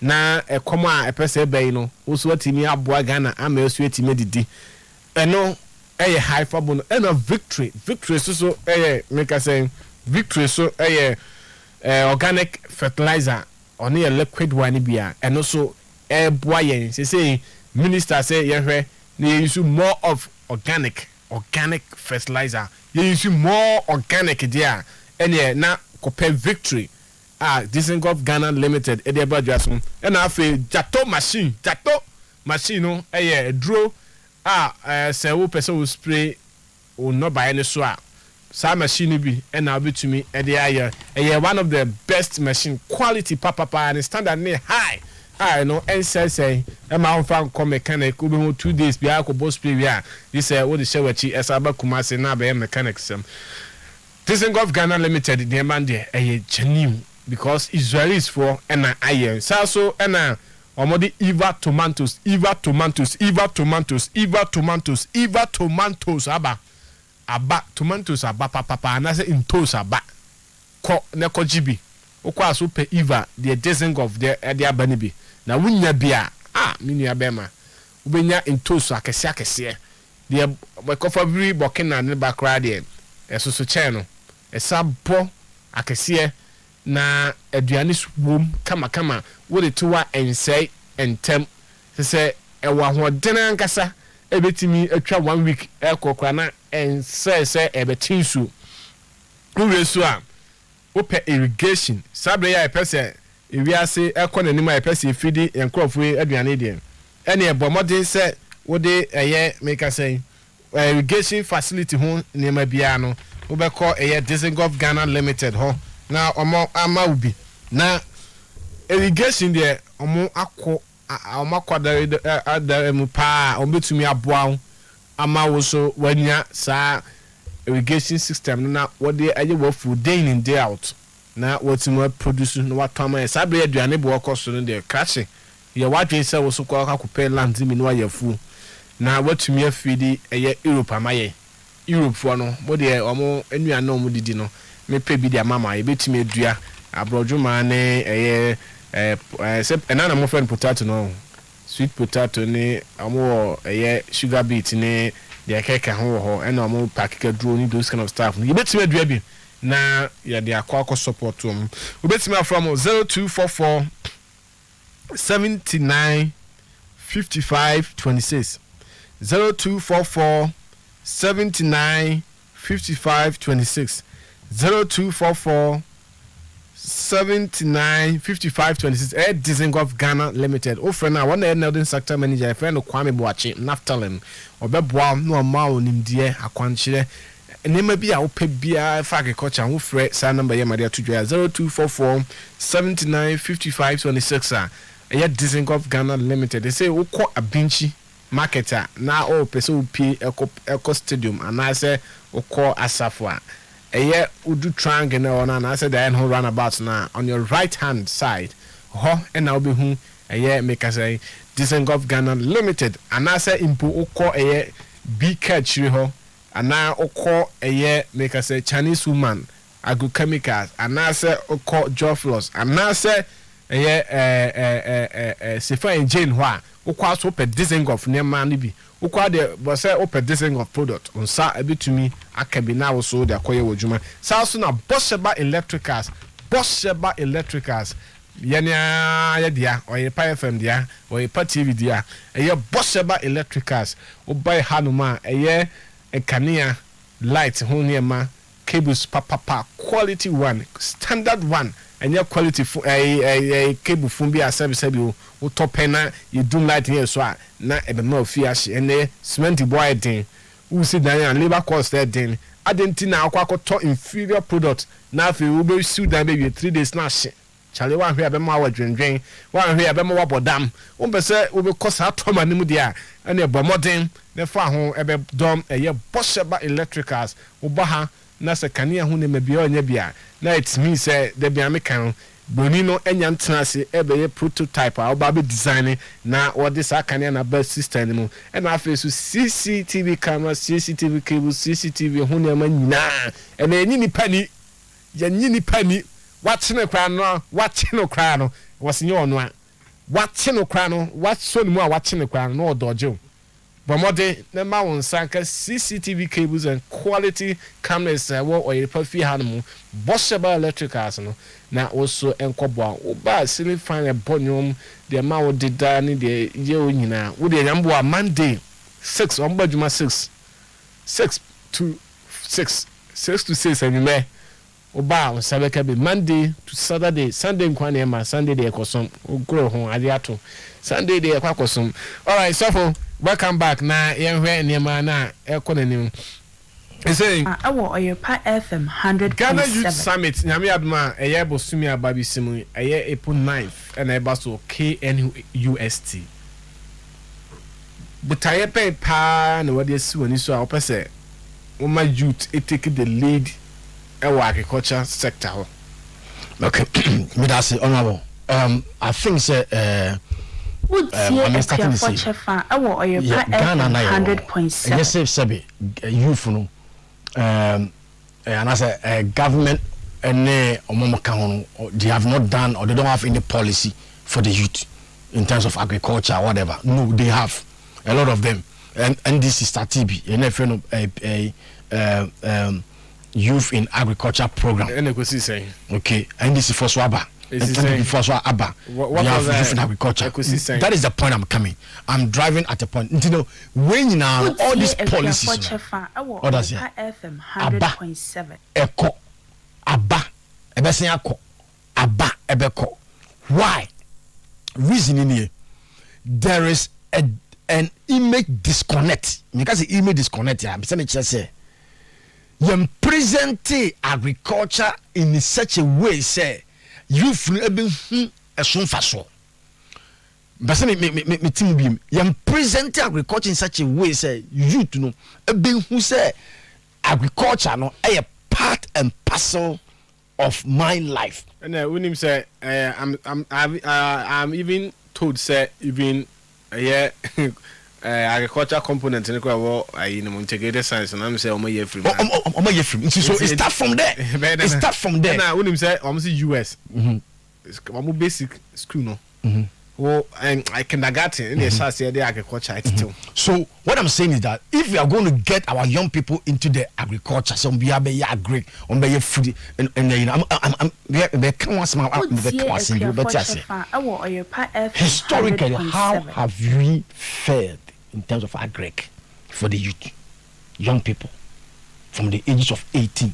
na ekomo a epese bai no woso watimi aboa Ghana ama oso watimi didi eno high for bono and a victory so make us say victory so organic fertilizer on a liquid one bia and also boyen say minister say you use more of organic fertilizer you use more organic there and na compare victory Disengov Ghana Limited e dey badwaso and afi jato machine no draw say wo person will spray o no buy any so sa machine bi and now betumi e dey aye one of the best machine quality papa and standard ne high no and say e ma on fan come mechanic we be 2 days bi akọ boss play we this what the show wachi esaba kumase na be mechanic sem Dizengoff Ghana Limited the man there genuine because Israelis for and iron so and omodi Eva tomatoes aba tomatoes aba papa na say intos aba ko ne ko gibi okwa so pe Eva the Dizengoff the abani bi na wunya bia mini abema ubenya intos akese the recovery bokena ne bakra there esoso channel esabo akese na aduane swom kama wo de towa ensei entem se ewa hoden ankasa ebetimi atwa 1 week ekokra na ensei ebetinsu uwesu a ope irrigation sabre ya pese ewiase ekonanim a pese efidi enkrofo aduane de ene ebomodin se wo de eye make say irrigation facility ho nema bia no ubeko eye Dizengoff Ghana Limited ho na omo ama ubi na irrigation there omo akwa mu pa ombetumi aboa ama wo so wanya sa irrigation system na wode aye wo full day in day out na wotimo produce no watama sabre aduane bo okoso no de crash ye wadwe se wo so kwa akopɛ land mi no ayefu na watumi afidi eye Europe amaye Europe for no body omo anuane omo didi no me pe bi dia mama e betumi adua abrojuma ne se enana mo friend potato no sweet potato ne omo sugar beet ne dia keka ho ena omo pack ka duro ni those kind of stuff e betumi adua bi na ya dia akwa support um we betumi from 0244 79 55 26 0244 79 55 26 0244 79 55 26 Dizengoff Ghana Limited offer na one Nelden sector manager friend Kwame Boache Naftalin obeboa no ma onimdie akwanchire enema bi a ope bia for agriculture wo frɛ sa number ye madia tudwa 0244 79 55 26 Dizengoff Ghana Limited they say wo kɔ abinchi marketer na o pese upi eco stadium and I say oko asafwa udu triangle na ona na say the whole runabout na on your right hand side ho and now be hu make us say Dizengoff Ghana Limited and I say impo oko big catch ho and now oko make us say Chinese woman agrochemicals and I say oko Joflos and I say Sefa and Jane Hwa ukwa so pe Dizengoff nema ni bi ukwa de bo say ope Dizengoff product unsa ebitumi akabi na wo so de akoye wodwuma sa so na Bosheba Electricals yenya ya dia oye pa FM dia oye pa TV dia Bosheba Electricals obai hanuma kanea light ho nema cables papa quality one standard one and your quality cable phone be a service you top na you do light here so na e be ma fiashi and cement boy den who sit down and labor cost there den adentina akwakoto inferior product na fe we be sue down baby 3 days na she chale wan hwe abema wa dwendwen wan hwe abema wa bodam wo be se we be cost atoma nim dia and e bo modern na fa ho e be dom Bosheba Electricals wo ba ha na se kanea hu ne mabia onya bia na it means say the bia me kan boni no enya ntenase ebe prototype a oba be design na what this kanea na best system mu e na afi so CCTV camera CCTV cable CCTV hu ne ma nyina e na enyi ni pani watch no kra no wasenye ono a watch no kra no watso mu a watch no kra no odoje Bomode na ma won sanka CCTV cables and quality cameras or a perfi hanmu Bosheba Electricals no na also enkobo ba sili fine a bonyum the ma wo deda ni de ye onyina wo de nyambo a Monday 6 on baduma 6 to 6 and me oba on sabeka be Monday to Saturday Sunday nkwane ma Sunday de ekosom ogro ho ade ato Sunday de ekwakosom. All right, so welcome back na yenhwe niema na ekonanim saying Oyopa FM 100.7 Ghana Youth Summit nyame aduma eye bosumi ababi simu eye April 9th and eba so KNUST butaye pe pa na wode asi woni so a opese woma youth take the lead agriculture sector ho. Okay, me that's honorable. I think say I'm starting to see Ghana 100.7 yes say youth no and as a government and they have not done or they don't have any policy for the youth in terms of agriculture or whatever. No, they have a lot of them, and this is TB, youth in agriculture program. Okay, and this is for Swaba. For Swaba, we have youth in agriculture. That is the point I'm coming. I'm driving at a point. You know, when now all these policies, what does it? Abba, Eko, Abba, Ebesiako, Abba, Ebeko. Why? Reason in here, there is an image disconnect. Because the image disconnect, I'm saying say. You present agriculture in such a way, say youth been a soon faso. But me team beam. You present agriculture in such a way, say youth no been who say agriculture no a part and parcel of my life. And when him say I'm even told say even agriculture component in the integrated science and I'm saying so it start from there. It start from there. Now when him say almost US it's almost basic school no well and I kindergarten and they start say the agriculture so what I'm saying is that if we are going to get our young people into the agriculture so we have a agri on be food and you know I'm historically how have we fared in terms of agric for the youth, young people from the ages of 18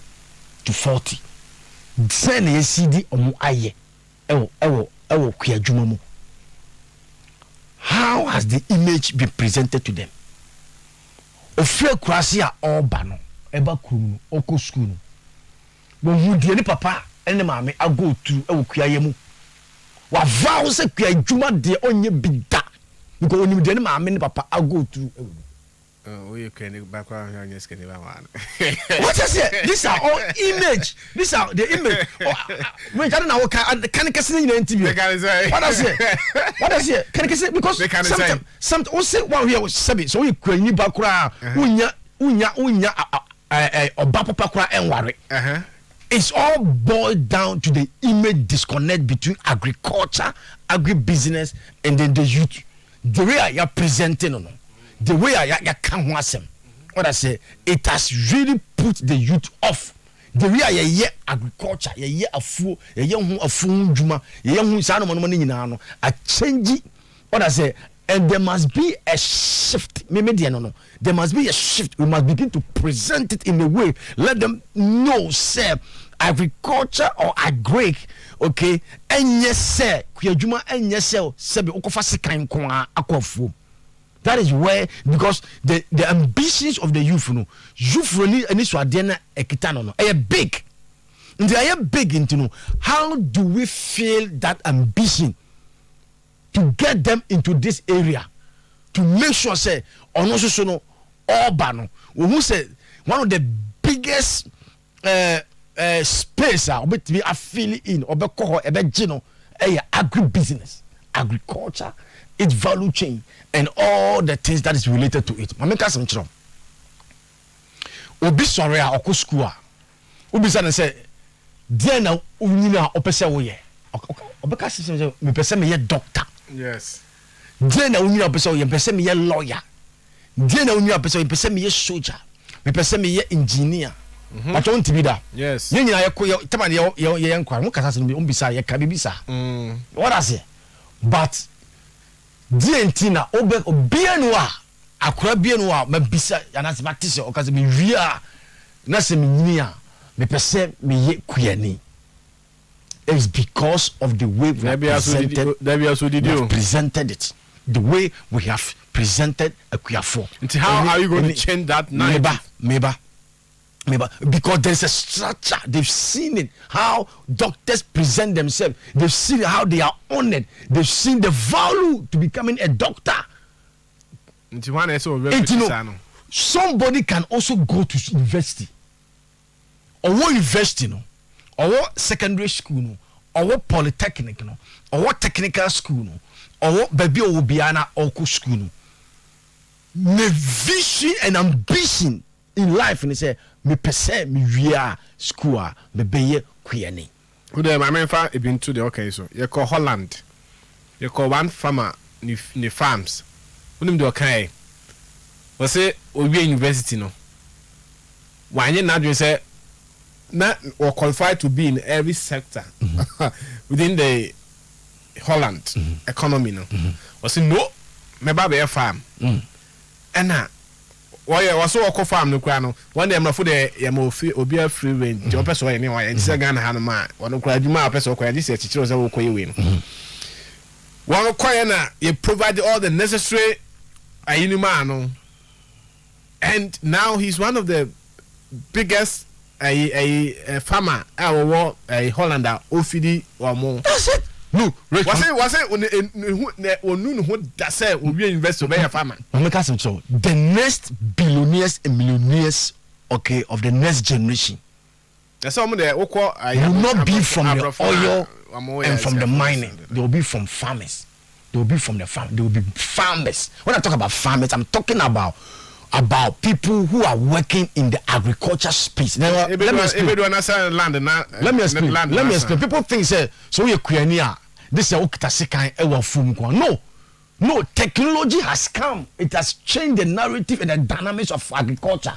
to 40. Send a CD on aye. How has the image been presented to them? Ofre Krasia or Bano, Eba Kunu, Oko School. When you dear papa and the mammy, I go to Okuyayemu. What vows a Kuyajuma de onye bida. Because when you dear mammy, papa, I go to. Oh, you can back on your skin. What I say? These are all image. These are the image. When I don't know, can I say in the interview? What I say? What I say? Can I say? Because some also one here was sabi. So you can you back unya obapapa kura and worry. It's all boiled down to the image disconnect between agriculture, agribusiness, and then the youth. The way you are presenting on. The way I can't watch them, what I say, it has really put the youth off. The way I hear agriculture, I hear a fool, a young juma, a young son of money in ano, a change. What I say, and there must be a shift. Maybe no. There must be a shift. We must begin to present it in a way. Let them know, say, agriculture or agric, okay, and yes, sir, Kuyajuma, and yes, sir, Sebi Okofasikan Kwa Akwafu. That is where, because the ambitions of the youth, youth really and this wadena ekitano are big. And they are big into know how do we feel that ambition to get them into this area to make sure say on also so no urban who say one of the biggest space to be affiliate in or be agribusiness, agriculture, its value chain, and all the things that is related to it. Mameka some chrom. Obi sorry a oko school. Obi say, "Dear na unyina opese wo ye." Obeka say me pese me ye doctor. Yes. Dear na unyina opese wo ye, pese me ye lawyer. Dear na unyina opese wo ye, pese me ye soldier. Me pese me ye engineer. But don't be that. Yes. You nyina ye ko ye tama ye nkwa. Mo kasa se me ombisa ye ka bibisa. What I say? But dientina obianwa akora bianwa mabisa yanase matise okaze me wia na se me nyia me pese me ye kuyani. It's because of the way we have presented it, the way we have presented a kuyafo. How are you going to change that now? Meba Because there's a structure. They've seen it, how doctors present themselves. They've seen how they are honored. They've seen the value to becoming a doctor. And somebody can also go to university. Or what university, no? Or what secondary school, no? Or what polytechnic, no? Or what technical school, no? Or what baby or biana or school, no? The vision and ambition in life, and they say, me pese me via school me beye kuyani. Who the my fa e been to the okay so you call Holland. You call one farmer ni farms. Who the okay. Was say obi university no. Why you not say not or qualified to be in every sector within the Holland economy no. Was say no me ba be farm. And why was so a farm no crano. One day I'm not for the Yamofi or be a free range. Your person anyway, and Sagan Hanama, one of Crajuma, person, this is a win. One of Quayana, you provide all the necessary Ainumano, and now he's one of the biggest a farmer, our war, a Hollander, Ofidi or more. That's it. No, was it when who does say will be invested by a farmer? So the next billionaires and millionaires, okay, of the next generation. That's some of the will not be from the oil and from the mining. They will be from farmers. They will be from the farm. They will be farmers. When I talk about farmers, I'm talking about people who are working in the agriculture space. Now, let me explain. Let me explain. People think say so you Kuania. This is okitasikan ewa fum kwa. No, technology has come. It has changed the narrative and the dynamics of agriculture.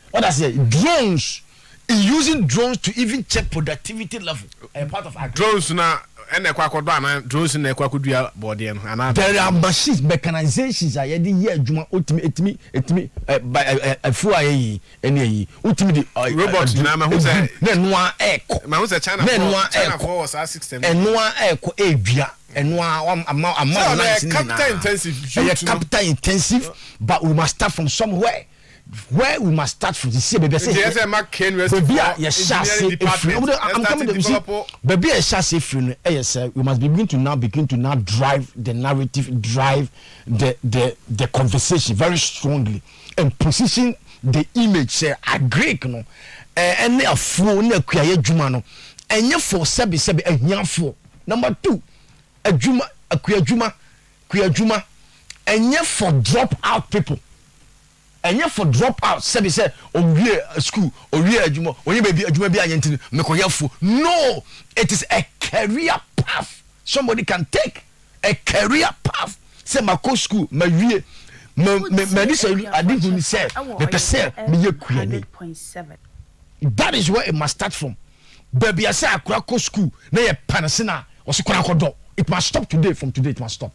What I say, drones. Using drones to even check productivity level. A part of agriculture. Drones now. And the drones in the Quakudia body and there are machines, mechanizations. I had the year Juma ultimate by a full any ultimate robots. Then one echo. Mouse a China. Then one echo was our system. And one echo avia. And one amount capital intensive, but we must start from somewhere. Where we must start from the baby. I'm coming to see. Baby, we must begin to now drive the narrative, drive the conversation very strongly, and position the image. Say, agree, no, and a fool, no, kuya jumano, and you for sebi a young fool. Number two, a kuya juma, and you for drop out people. And yet for drop out, say school or adwuma, or you may be adwuma bi ayentin mekoyafo. No, it is a career path somebody can take. A career path. Say mako school, me this I didn't say me pese me ye kuyani. That is where it must start from. Baby I say akura ko school na ye panasina or so kura kodo. It must stop today. From today it must stop.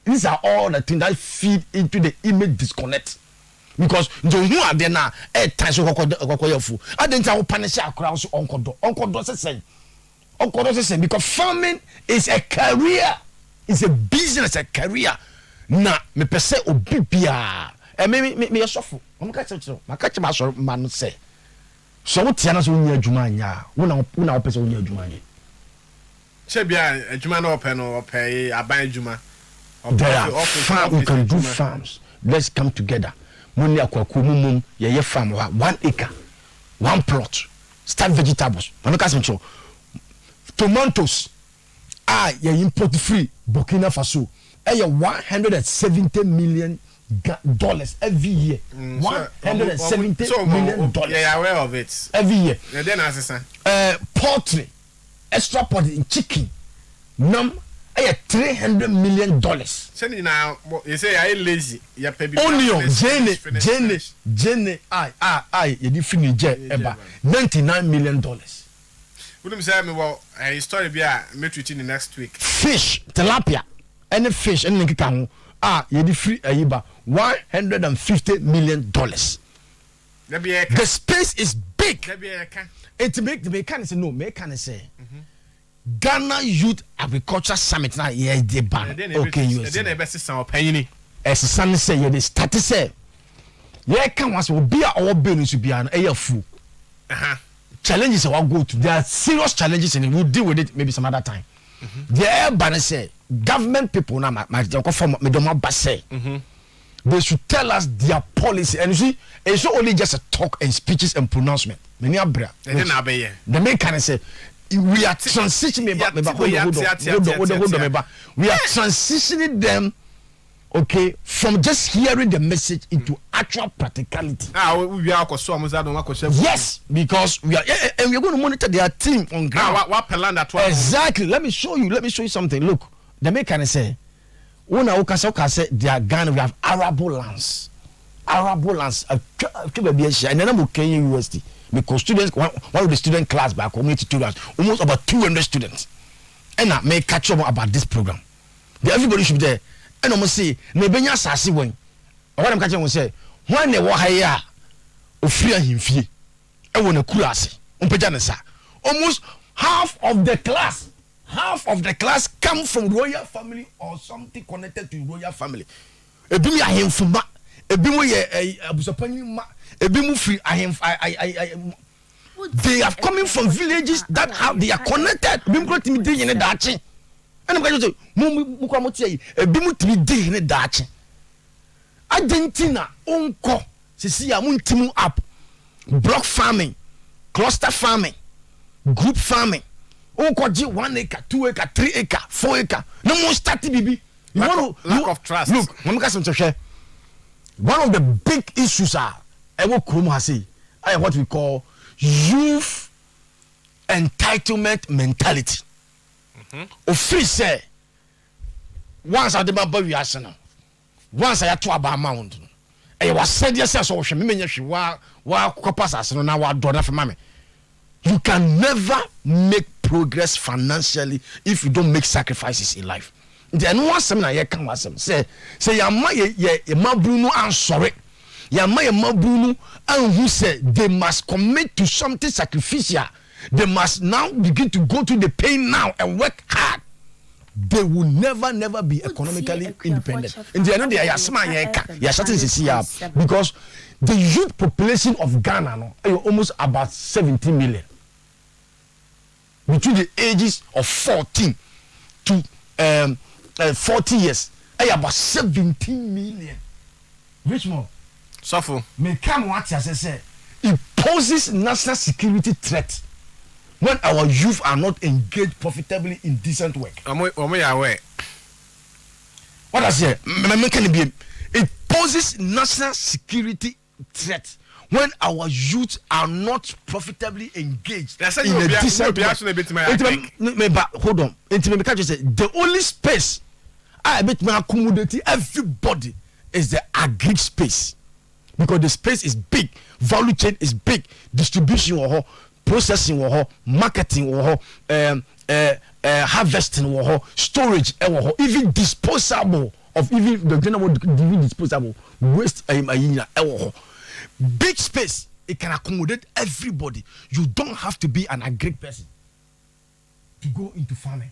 These are all the things that feed into the image disconnect. Because who are there now? Times of Okoyafu. I didn't have punish across Uncle say because farming is a career, it's a business, a career. Nah, me per se obibia. And me a shuffle. I'm catch my man say. So what Tiana's own Jumania? Una person near Jumani. Chebia, a Jumano open or pay a buy Juma. There are farms, we can do farms. Let's come together. Money akwaku mumum ye farm 1 acre 1 plot start vegetables so tomatoes ye import free Burkina Faso $170 million every year. $170 million. Yeah, aware of it every year. Then as poultry extra poultry in chicken $300 million. Send now, you say I lazy. You pay onion, Jenny, you defini eba $99 million. Wouldn't say me well a story be a met in the next week. Fish, tilapia, any fish, any kikamu, you defini eba $150 million. The space is big. It make the mechanic no mechanic say. Ghana Youth Agriculture Summit now yeah the ban okay you then the best sound opinion as son say you start say yeah can was will be our business to be an air fool challenges I will go to. There are serious challenges and we'll deal with it maybe some other time. There, but say government people now, they should tell us their policy. And you see, it's not only just a talk and speeches and pronouncement. Many abra. The main kind of say we are transitioning. We are transitioning them. Okay, from just hearing the message into actual practicality. Yes, because we are and we are going to monitor their team on ground. Exactly. Let me show you something. Look, the main kind of say, when I say they are Ghana, we have arable lands. And then I'm okay university because students, one of the student class by community students, almost about 200 students, and I may catch up about this program. Everybody should be there. And I must say, Nebenya Sassi when what I'm catching will say, when they were here, of fear him fee, I want a class, almost half of the class come from royal family or something connected to royal family. A bimmy I am from a bimmy a bimu free I they are coming from villages that have they are connected. Bimko timidi in a dachi. And I'm going to say, Mukamoti, a bimutimi day in a Dutch. Argentina, Unco, Cecilia Muntimu up, block farming, cluster farming, group farming. Unco G 1 acre, 2 acre, 3 acre, 4 acre. No more starting, baby. Lack of trust. Look, one of the big issues are what we call youth entitlement mentality. Office say once I did my baby arsenal, once I had to about mound. I was said yes, so she mean she wa copas arsenal now what donor for mommy. You can never make progress financially if you don't make sacrifices in life. Then one seminar here come was say ya mabunu and sorry. Ya mabunu and who said they must commit to something sacrificial. They must now begin to go through the pain now and work hard. They will never be economically independent. In the end, they are smart. Because the youth population of Ghana is almost about 17 million. Between the ages of 14 to 40 years, about 17 million. Richmond, Suffer. May come what I say. It poses national security threat. When our youth are not engaged profitably in decent work. What I say, it poses national security threat when our youth are not profitably engaged in a decent work. Hold on. The only space I bet me accommodate everybody is the agri space. Because the space is big, value chain is big, distribution processing marketing harvesting storage even disposable of even the general disposable waste big space. It can accommodate everybody. You don't have to be an agri person to go into farming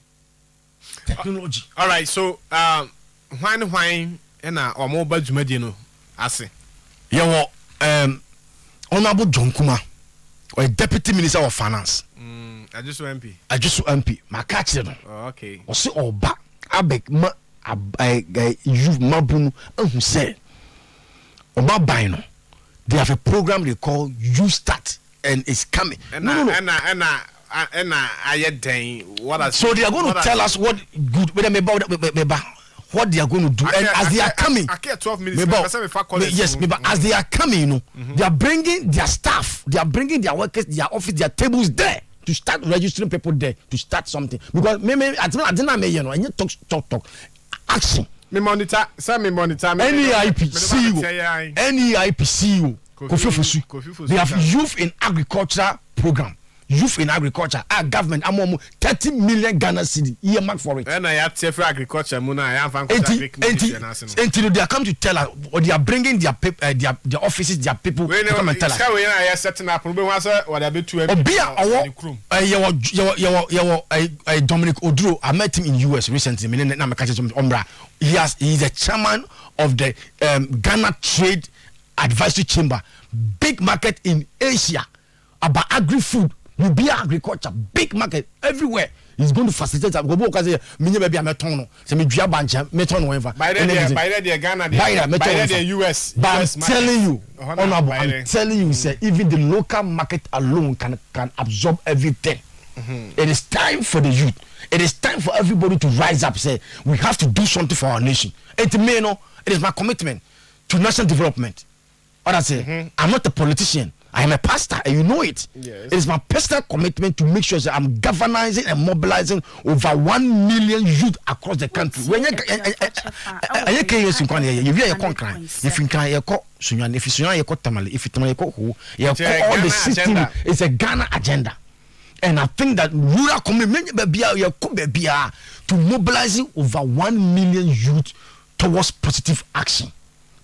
technology. All right, so wine and or mobile jumedino ase honorable John Kuma or deputy minister of finance. I just MP. My catch them. Okay. Or say or back. I beg ma you mabunu who say Oba Bino. They have a program they call You Start and it's coming. And I so they are going to tell us what good what they are going to do. And as they are coming, I care 12 minutes. Yes, as they are coming, they are bringing their staff, they are bringing their workers, their office, their tables there to start registering people there to start something. Because maybe I didn't and you talk action. Me monitor. NEIP CEO, Kofi Fusu. They have youth in agriculture program. Youth in agriculture, our government, 30 million Ghana cedi earmark for it. And I have for agriculture, until they are come to tell us, or they are bringing their offices, their people to come and tell us. Dominic Oduro, I met him in US recently. He is a chairman of the Ghana Trade Advisory Chamber, big market in Asia. about agri-food, will be agriculture, big market everywhere. He's going to facilitate that. Go because me baby I'm a tono. Say me dua bancha, me tono whatever. By the Ghana, by the US. But I'm telling you, honorable, I'm telling you, say even the local market alone can absorb everything. It is time for the youth. It is time for everybody to rise up. Say we have to do something for our nation. It is my commitment to national development. What I say, I'm not a politician. I am a pastor, and you know it. Yes. It is my personal commitment to make sure that I'm galvanizing and mobilizing over 1 million youth across the country. When you can use if you can call Sunyan, if you call Tamale, if you Tamale, who you all the system. It's a Ghana agenda. And I think that rural community to mobilizing over 1 million youth towards positive action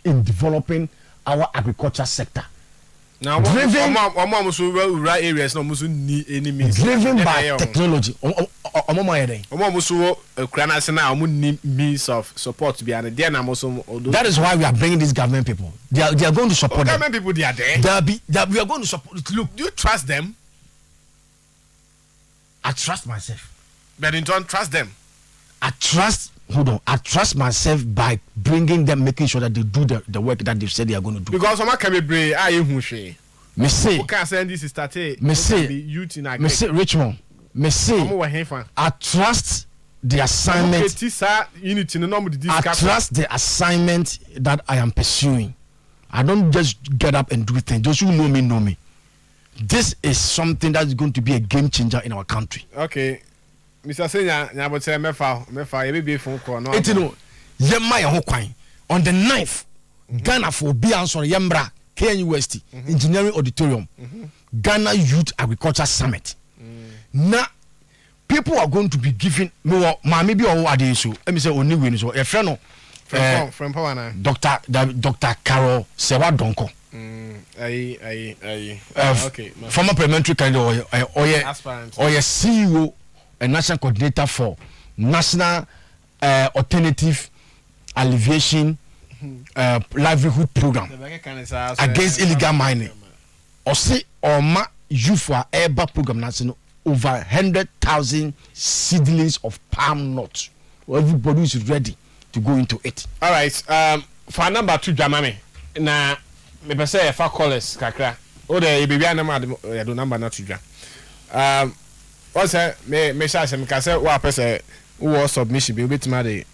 in developing our agriculture sector. Now, driven rural areas, no any means driven by technology. Means of support to be and then I'm also. That is why we are bringing these government people. They are going to support them. Government people, they are there. We are going to support. Look, Do you trust them? I trust myself. But in turn, trust them. I trust myself by bringing them, making sure that they do the work that they've said they are going to do. Because someone can be brave. Me say, who can send this started? Me say, Richmond. Me say, I trust the assignment. I trust the assignment that I am pursuing. I don't just get up and do things. Those who know me. This is something that is going to be a game changer in our country. Okay. Mr. Senya, nyabote mefa ye be phone call no. Etino yemma ye ho kwan on the 9th Ghana for be answer yembra KY3FA Engineering Auditorium Ghana Youth Agriculture Summit. Now people are going to be giving me maybe or ade so let me say oni we so e friend no from power na Dr. Carol Sewa Donko. Okay. Former parliamentary candidate or CEO and national coordinator for national alternative alleviation livelihood program against illegal mining. Or say or ma youth for ERBA program national over 100,000 seedlings of palm nuts. Everybody is ready to go into it. All right. For number 2 Jamame na me be say fa callers kakra. O de baby anama do number na 2 Jam. What's that? Me say me ka say wa person who submission be obetima de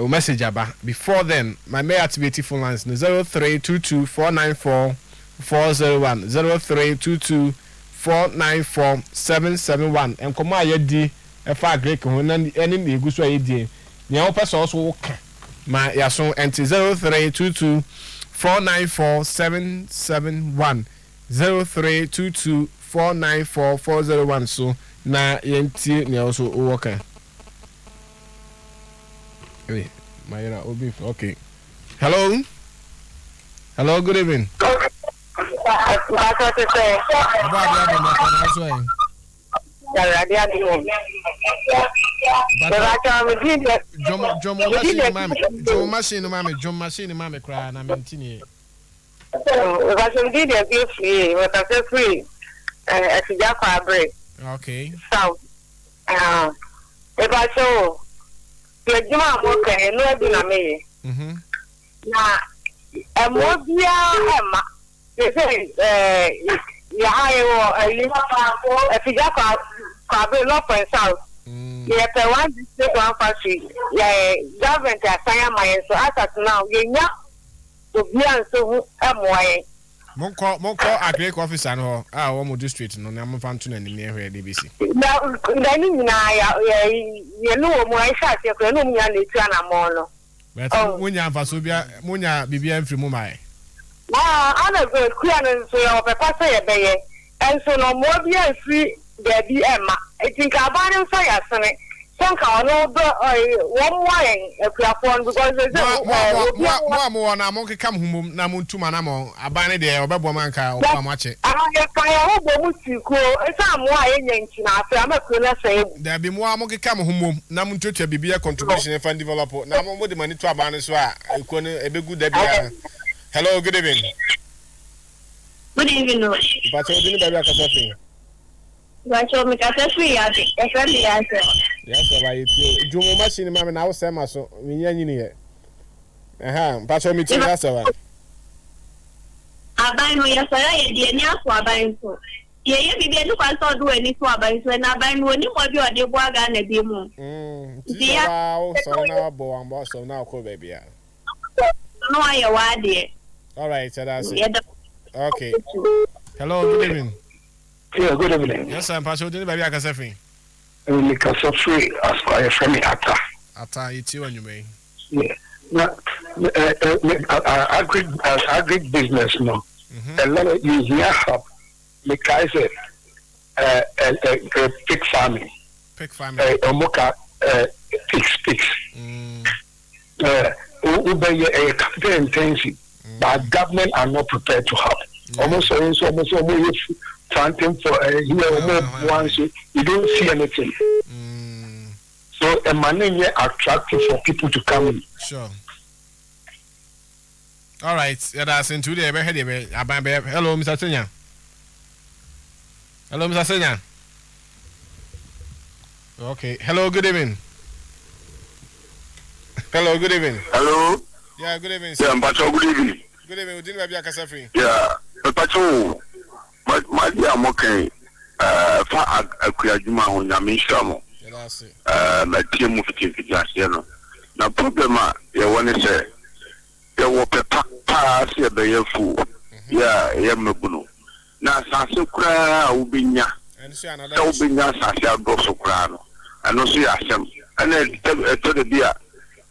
message aba. Before then, my may activate phone lines 0322494401 0322494771 and come aye di e fa agree ko na any me gu so aye di. Nya wo person also ka ma ya so enti 0322494771 0322494401 so na yenti ne also worker. Hey, Mayra Obi. Okay. Hello, good evening. Okay. So, if I show the Juma Moka, no, be na me. Now, a Mobia Emma, they say, a figure for North and South. Yeah, per one district, one factory. Yeah, government assign my so as at now, you know, to be and so MY. Monko agree officer no wo district no na mfa nto na ni here DBC na ndani nyina ya no mo aisha se ko no nya na tu na mo no but munya mfa so bia munya bibia mfiri mu mai ana go kuya no so ya papa se ye beye enso no mo bia free there be emma I think abanu so ya sene sonka no be one wine akuafon because they say mo na mo keka humum na mo ntuma na mo abane de obebo manka o mo ache ya kan ya ho bo mutiko esa mo a yenya ntina afa amaku na say there be mo keka humum na mo ntotua bibia contribution fan develop na mo de mani to abane so a eko no ebegu da bia. Hello, good evening. Good evening. But you didn't have a coffee. But you make a free at it. Yes, I do my machine, mamma, now, Sam, so we need but you meet us. I buy no yesterday, the near for buying so. Yeah, you begin to pass on do any for buying so and I buy no new body or the wagon a demo. So now, boy, and boss, so now, cool, baby. No, I are dear. All right, so that's it. Okay. Hello, good evening. Yeah, good evening. Yes, I'm Pastor. Didn't baby I can say free. Because of free as far as from me Ata, it's you and you may. Yeah. Agri business no. A lot of you here have because pig farming. Pig farming. Omoka pigs. Obey a capital intensive, but government are not prepared to have. Almost planting for a year or more once you don't see anything. So a money here attractive for people to come in. Sure. All right, that's in today. Hello, Mr. Senya. Hello, Mr. Senya. Okay. Hello, good evening. Hello, good evening. Hello. Yeah, good evening. Yeah, Mpacho, good evening. Good evening. We didn't have your free. Yeah, Mpacho. My dear Moke, fa akuyajuma on Yamishamo. Yeah, that's it. My team of Tifiano. Now, problem, you want to say, you will pass your bay fool. Yeah, Yamabuno. Now, Sasukra, Ubinya. And see another. Ubinya, Sasia, Gosokrano. And also, Yasam. And then, to the beer.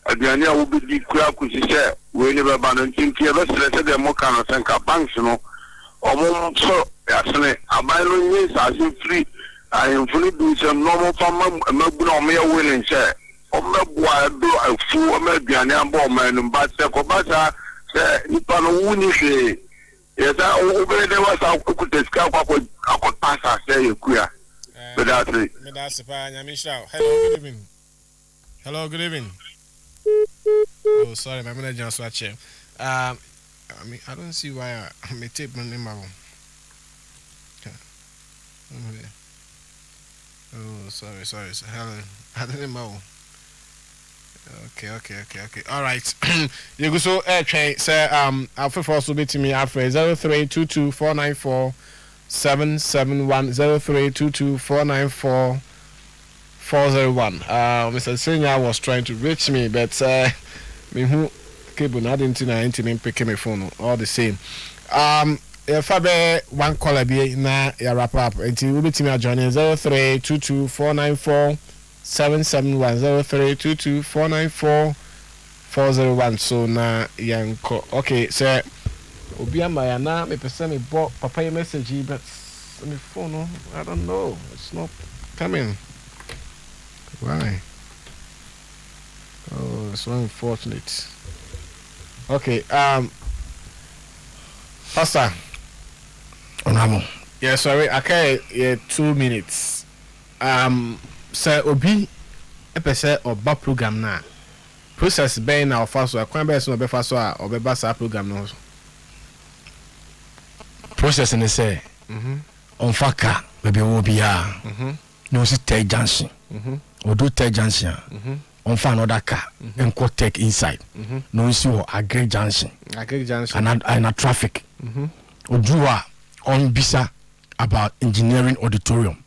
Adriania will be crap, which is said, we never abandoned him. Let's let them more kind of think of banks, you know. Or so, actually, I buy no as you free. I am fully doing some normal farmer, and no good on me willing, sir. Or do a fool, maybe an ambulance, and but the Cobasa, sir, you can only say, yes, I over there was our cook discover what I could pass, I say, you queer. But that's it. That's the pan, Yamisha. Hello, good evening. Hello, good evening. Oh, sorry, my manager just watching. I mean, I don't see why I may tape my name. Oh, sorry. Hello, I didn't know. Okay. All right. You go so train. Say I'll first be to me after 0322494771 0322494401. Mr. Senior was trying to reach me, but me who cable not into 19 pick my phone all the same. If I be one caller be na ya wrap up until we be to me joining 0322494771 0322494401. So na yanko. Okay, so obi amaya na me pese me bo papa message but my phone I don't know. It's not coming. Why? Oh, it's so unfortunate. Okay, Pastor. Yeah, sorry, okay, 2 minutes. Sir Obi, episode or ba program na. Process be na ofaso, akwan be so no be faso a obeba sa program no. Process ne say. On faka be wo bia. No si tech junction. O do tech junction. On fa another car and co tech inside. No si o agri junction. And a traffic. O do on bisa about engineering auditorium.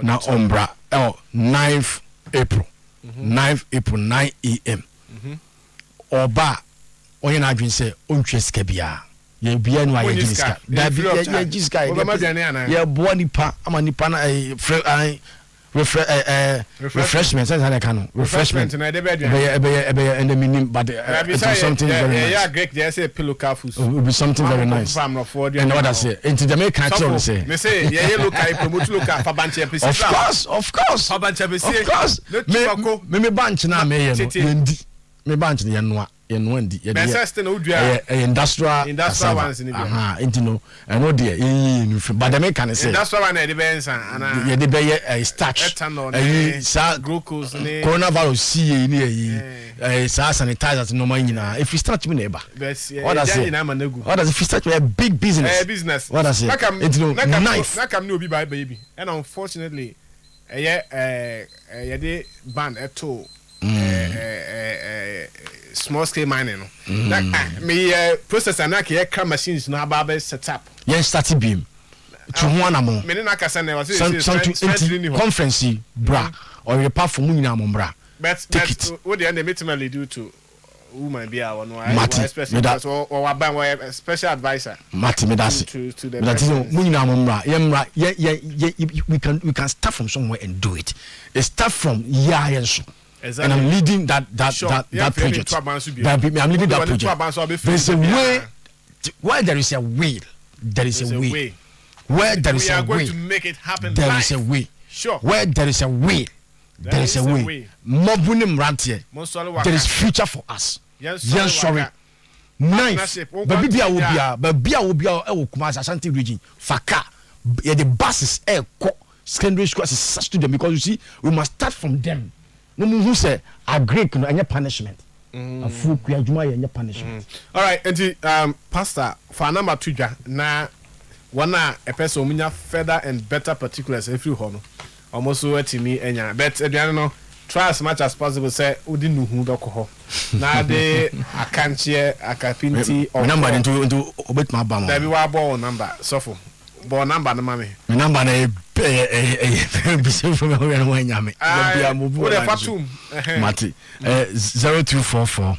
Now Umbra 9th April. 9th April 9 AM. Oba onye na adwin say ontwe ska bia. Ye bia no aye jiska. Da bia ye jiska. Ye bo nipa ama nipa na refreshment say that kind of refreshment na dey be and the meaning but something very nice. Yeah, great there say pillow car food. It will be something very nice. And what I say into Jamaica actually say. Me say yeah local promote local for bank PC. Of course. For bank PC. Of course. Me bank na me ye no. Me bank na ye yen wendi ye best no dua industrial ones ni bia enti no no de yin but the make can say industrial one de be nsan ana ye de be ye starch sa glucose ni coronavirus see ni sa sanitizers no man nyina if you start me neighbor what does if you start a big business what does it knife na kam ni obi ba baby and unfortunately de ban eto small scale mining no me processor na ke car machines no aba set up yen start beam to one among me na kasa na was conference bra or your platform nyina mo bra but what the end ultimately do to woman be our no especially or ban special advisor Mati me that's to the that is nyina mo bra we can start from somewhere and do it start from so. Exactly. And I'm leading that project. I'm leading that project. There's a way. Where there is a will, there is a way. Where there is a way, to make it happen. There is a way. Sure. Where there is a way, there is a way. Mobunim rantie. There is future for us. Yes, sorry. Nice. But bibia will be our Kumasi Ashanti region. Faka. The buses secondary school as a student because you see we must start from them. No who say agree no any punishment. Afu ku adwuma ye any punishment. All right, and pastor for number 2 dwa na wana a person munya further and better particulars every ho no. Almost so atimi enya but aduane no try as much as possible say odi nuhu be ko ho. Na de akanche akapinti or number into obet ma ba mo. There be wa ball number sofo. Ball number no mami. My number na bisi from where no nyame. What the fatum? Mati 0244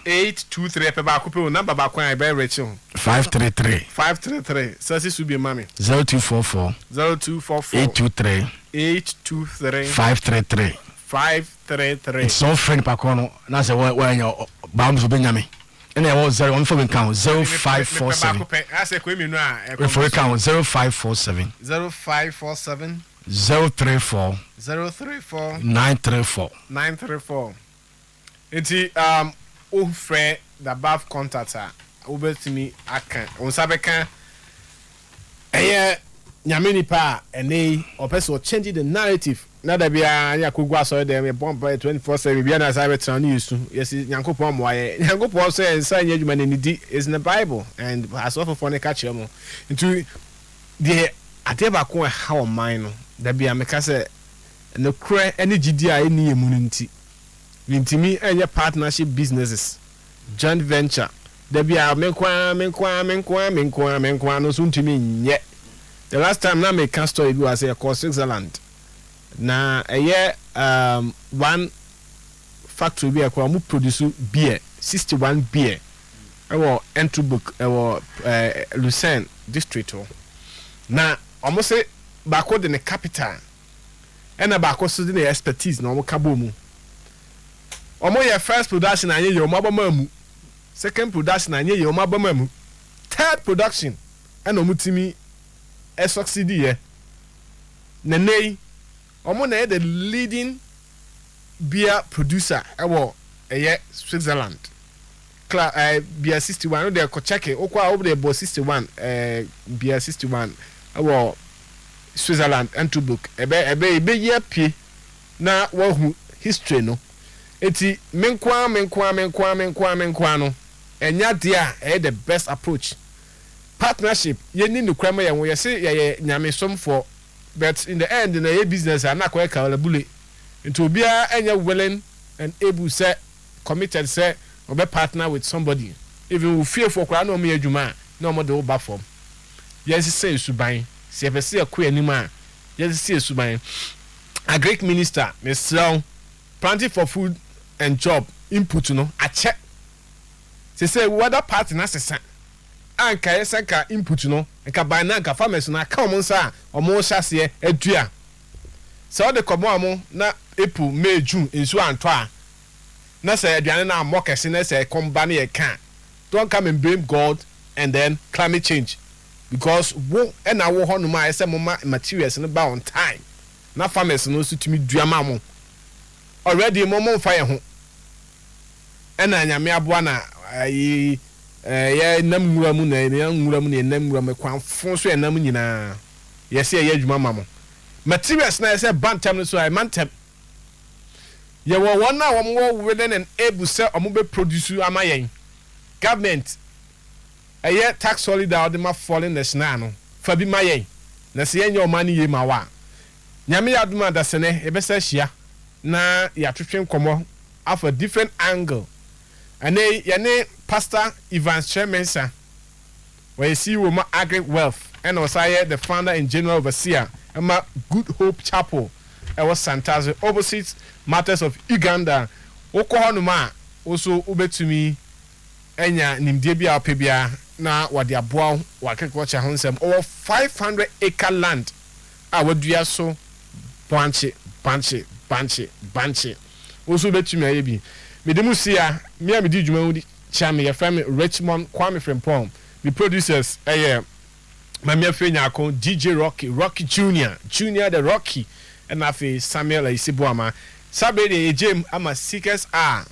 823 pe ba ko pe number ba kwan e be reach 533 so si su bi mami 0244 823 533 it's so friend pa kono na say when your bam so be nyame. And I was 0 for count 0547. I say kwemi no a. For count 0547. 034 934. Enti o frɛ the above contact a obetimi aka. On sabe kan nyame nipa ene opeso change the narrative. Na da bia ya kugwa so dem bomb 24/7 bia na say betra no use yes nyankopon mo aye nyankopon say ensa nya dwuma ne di is in the Bible and as of for ne catch mo into the ateba ko how mine no da bia meka say no kra ene gidi a eni emu nti wintimi enye partnership businesses joint venture da bia menkwa no so ntimi nye the last time na me can story bi was say called Switzerland. Na one factory be akwa mu produce beer 61 beer ewo Entubuk ewo Lucerne district na almost say bako de ne capital ena bako so de ne expertise na omo kabo mu omo ye first production anye ye omo abama mu second production anye ye omo abama mu third production ena omo timi succeed ye nenei omo na the leading beer producer Switzerland. Beer 61 no dey ko check okwa over the 61 beer 61 Switzerland Entubuk ebe ye pie na wahu history no eti menkwa no enya dia the best approach partnership ye ni nukrama ye wo ye se ye nyamesom for. But in the end, in a business, I'm not quite calculable. Into be any willing and able say committed say or be partner with somebody. If you fear for crown or me, Juma, no more the old baffle. Yes, say Subai. See if I see a queer any man. Yes, see a Subai. A great minister, Miss Long, planting for food and job input, a check. They say what a partner necessary. Anka yesaka input no nka ban na nka farmers na ka omo nsa omo hyase adua so de komo amo na April May June ensu anto a na say aduane na amokese na say komba na ye kan don't come and blame God and then climate change because wo na wo ho no ma say mama materials no ba on time na farmers no so timi dua ma mo already mo fire ho ena nyame aboa na ayi ye nam nwura mu na nwura mu na nam nwura me kwanfo so enam nyina yesi ye adwuma mamo materials na yesi bantam no so I mantem ye wo won na wo within an able say omo be produce amayen government aye tax holiday de ma falling national no fa bi mayen na se yenye o mani ye ma wa nyame yaduma da sene e be sa hia na ya twetwen komo of a different angle and yane pastor Evans Chemensa where you see woman agri wealth and also the founder and general overseer Emma Good Hope Chapel was Santa's opposite matters of Uganda okohonuma also ubetumi enya nimdie bia opebia na wade aboa wa agriculture honsem over 500-acre land a wadua so banche also betumi ayebi medemu sia me amedi djuma wudi chame ya fam Richmond Frimpong the producers Mamia Fenyako, DJ Rocky Junior the Rocky, and Afi Samuel Isibuama. Sabedi Jim ama seekers are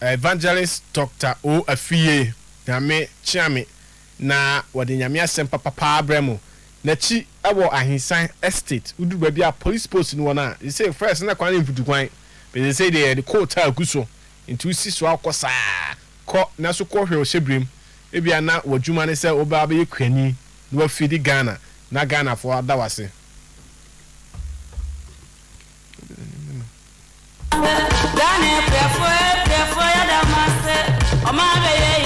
evangelist Dr. O Afie, Yame Chame, na Wadinyamia Sempa Papa Bremo. Nachi Awo Ahinsan Estate, Udu Baby a police post in one. They say first na kwani mfutu kwani, but they say they the court guso into siswa kosa. Ko na so ko hwe o shebrim. Ebia na wadwuma ne se oba be kwani no afidi Ghana na Ghana for adawase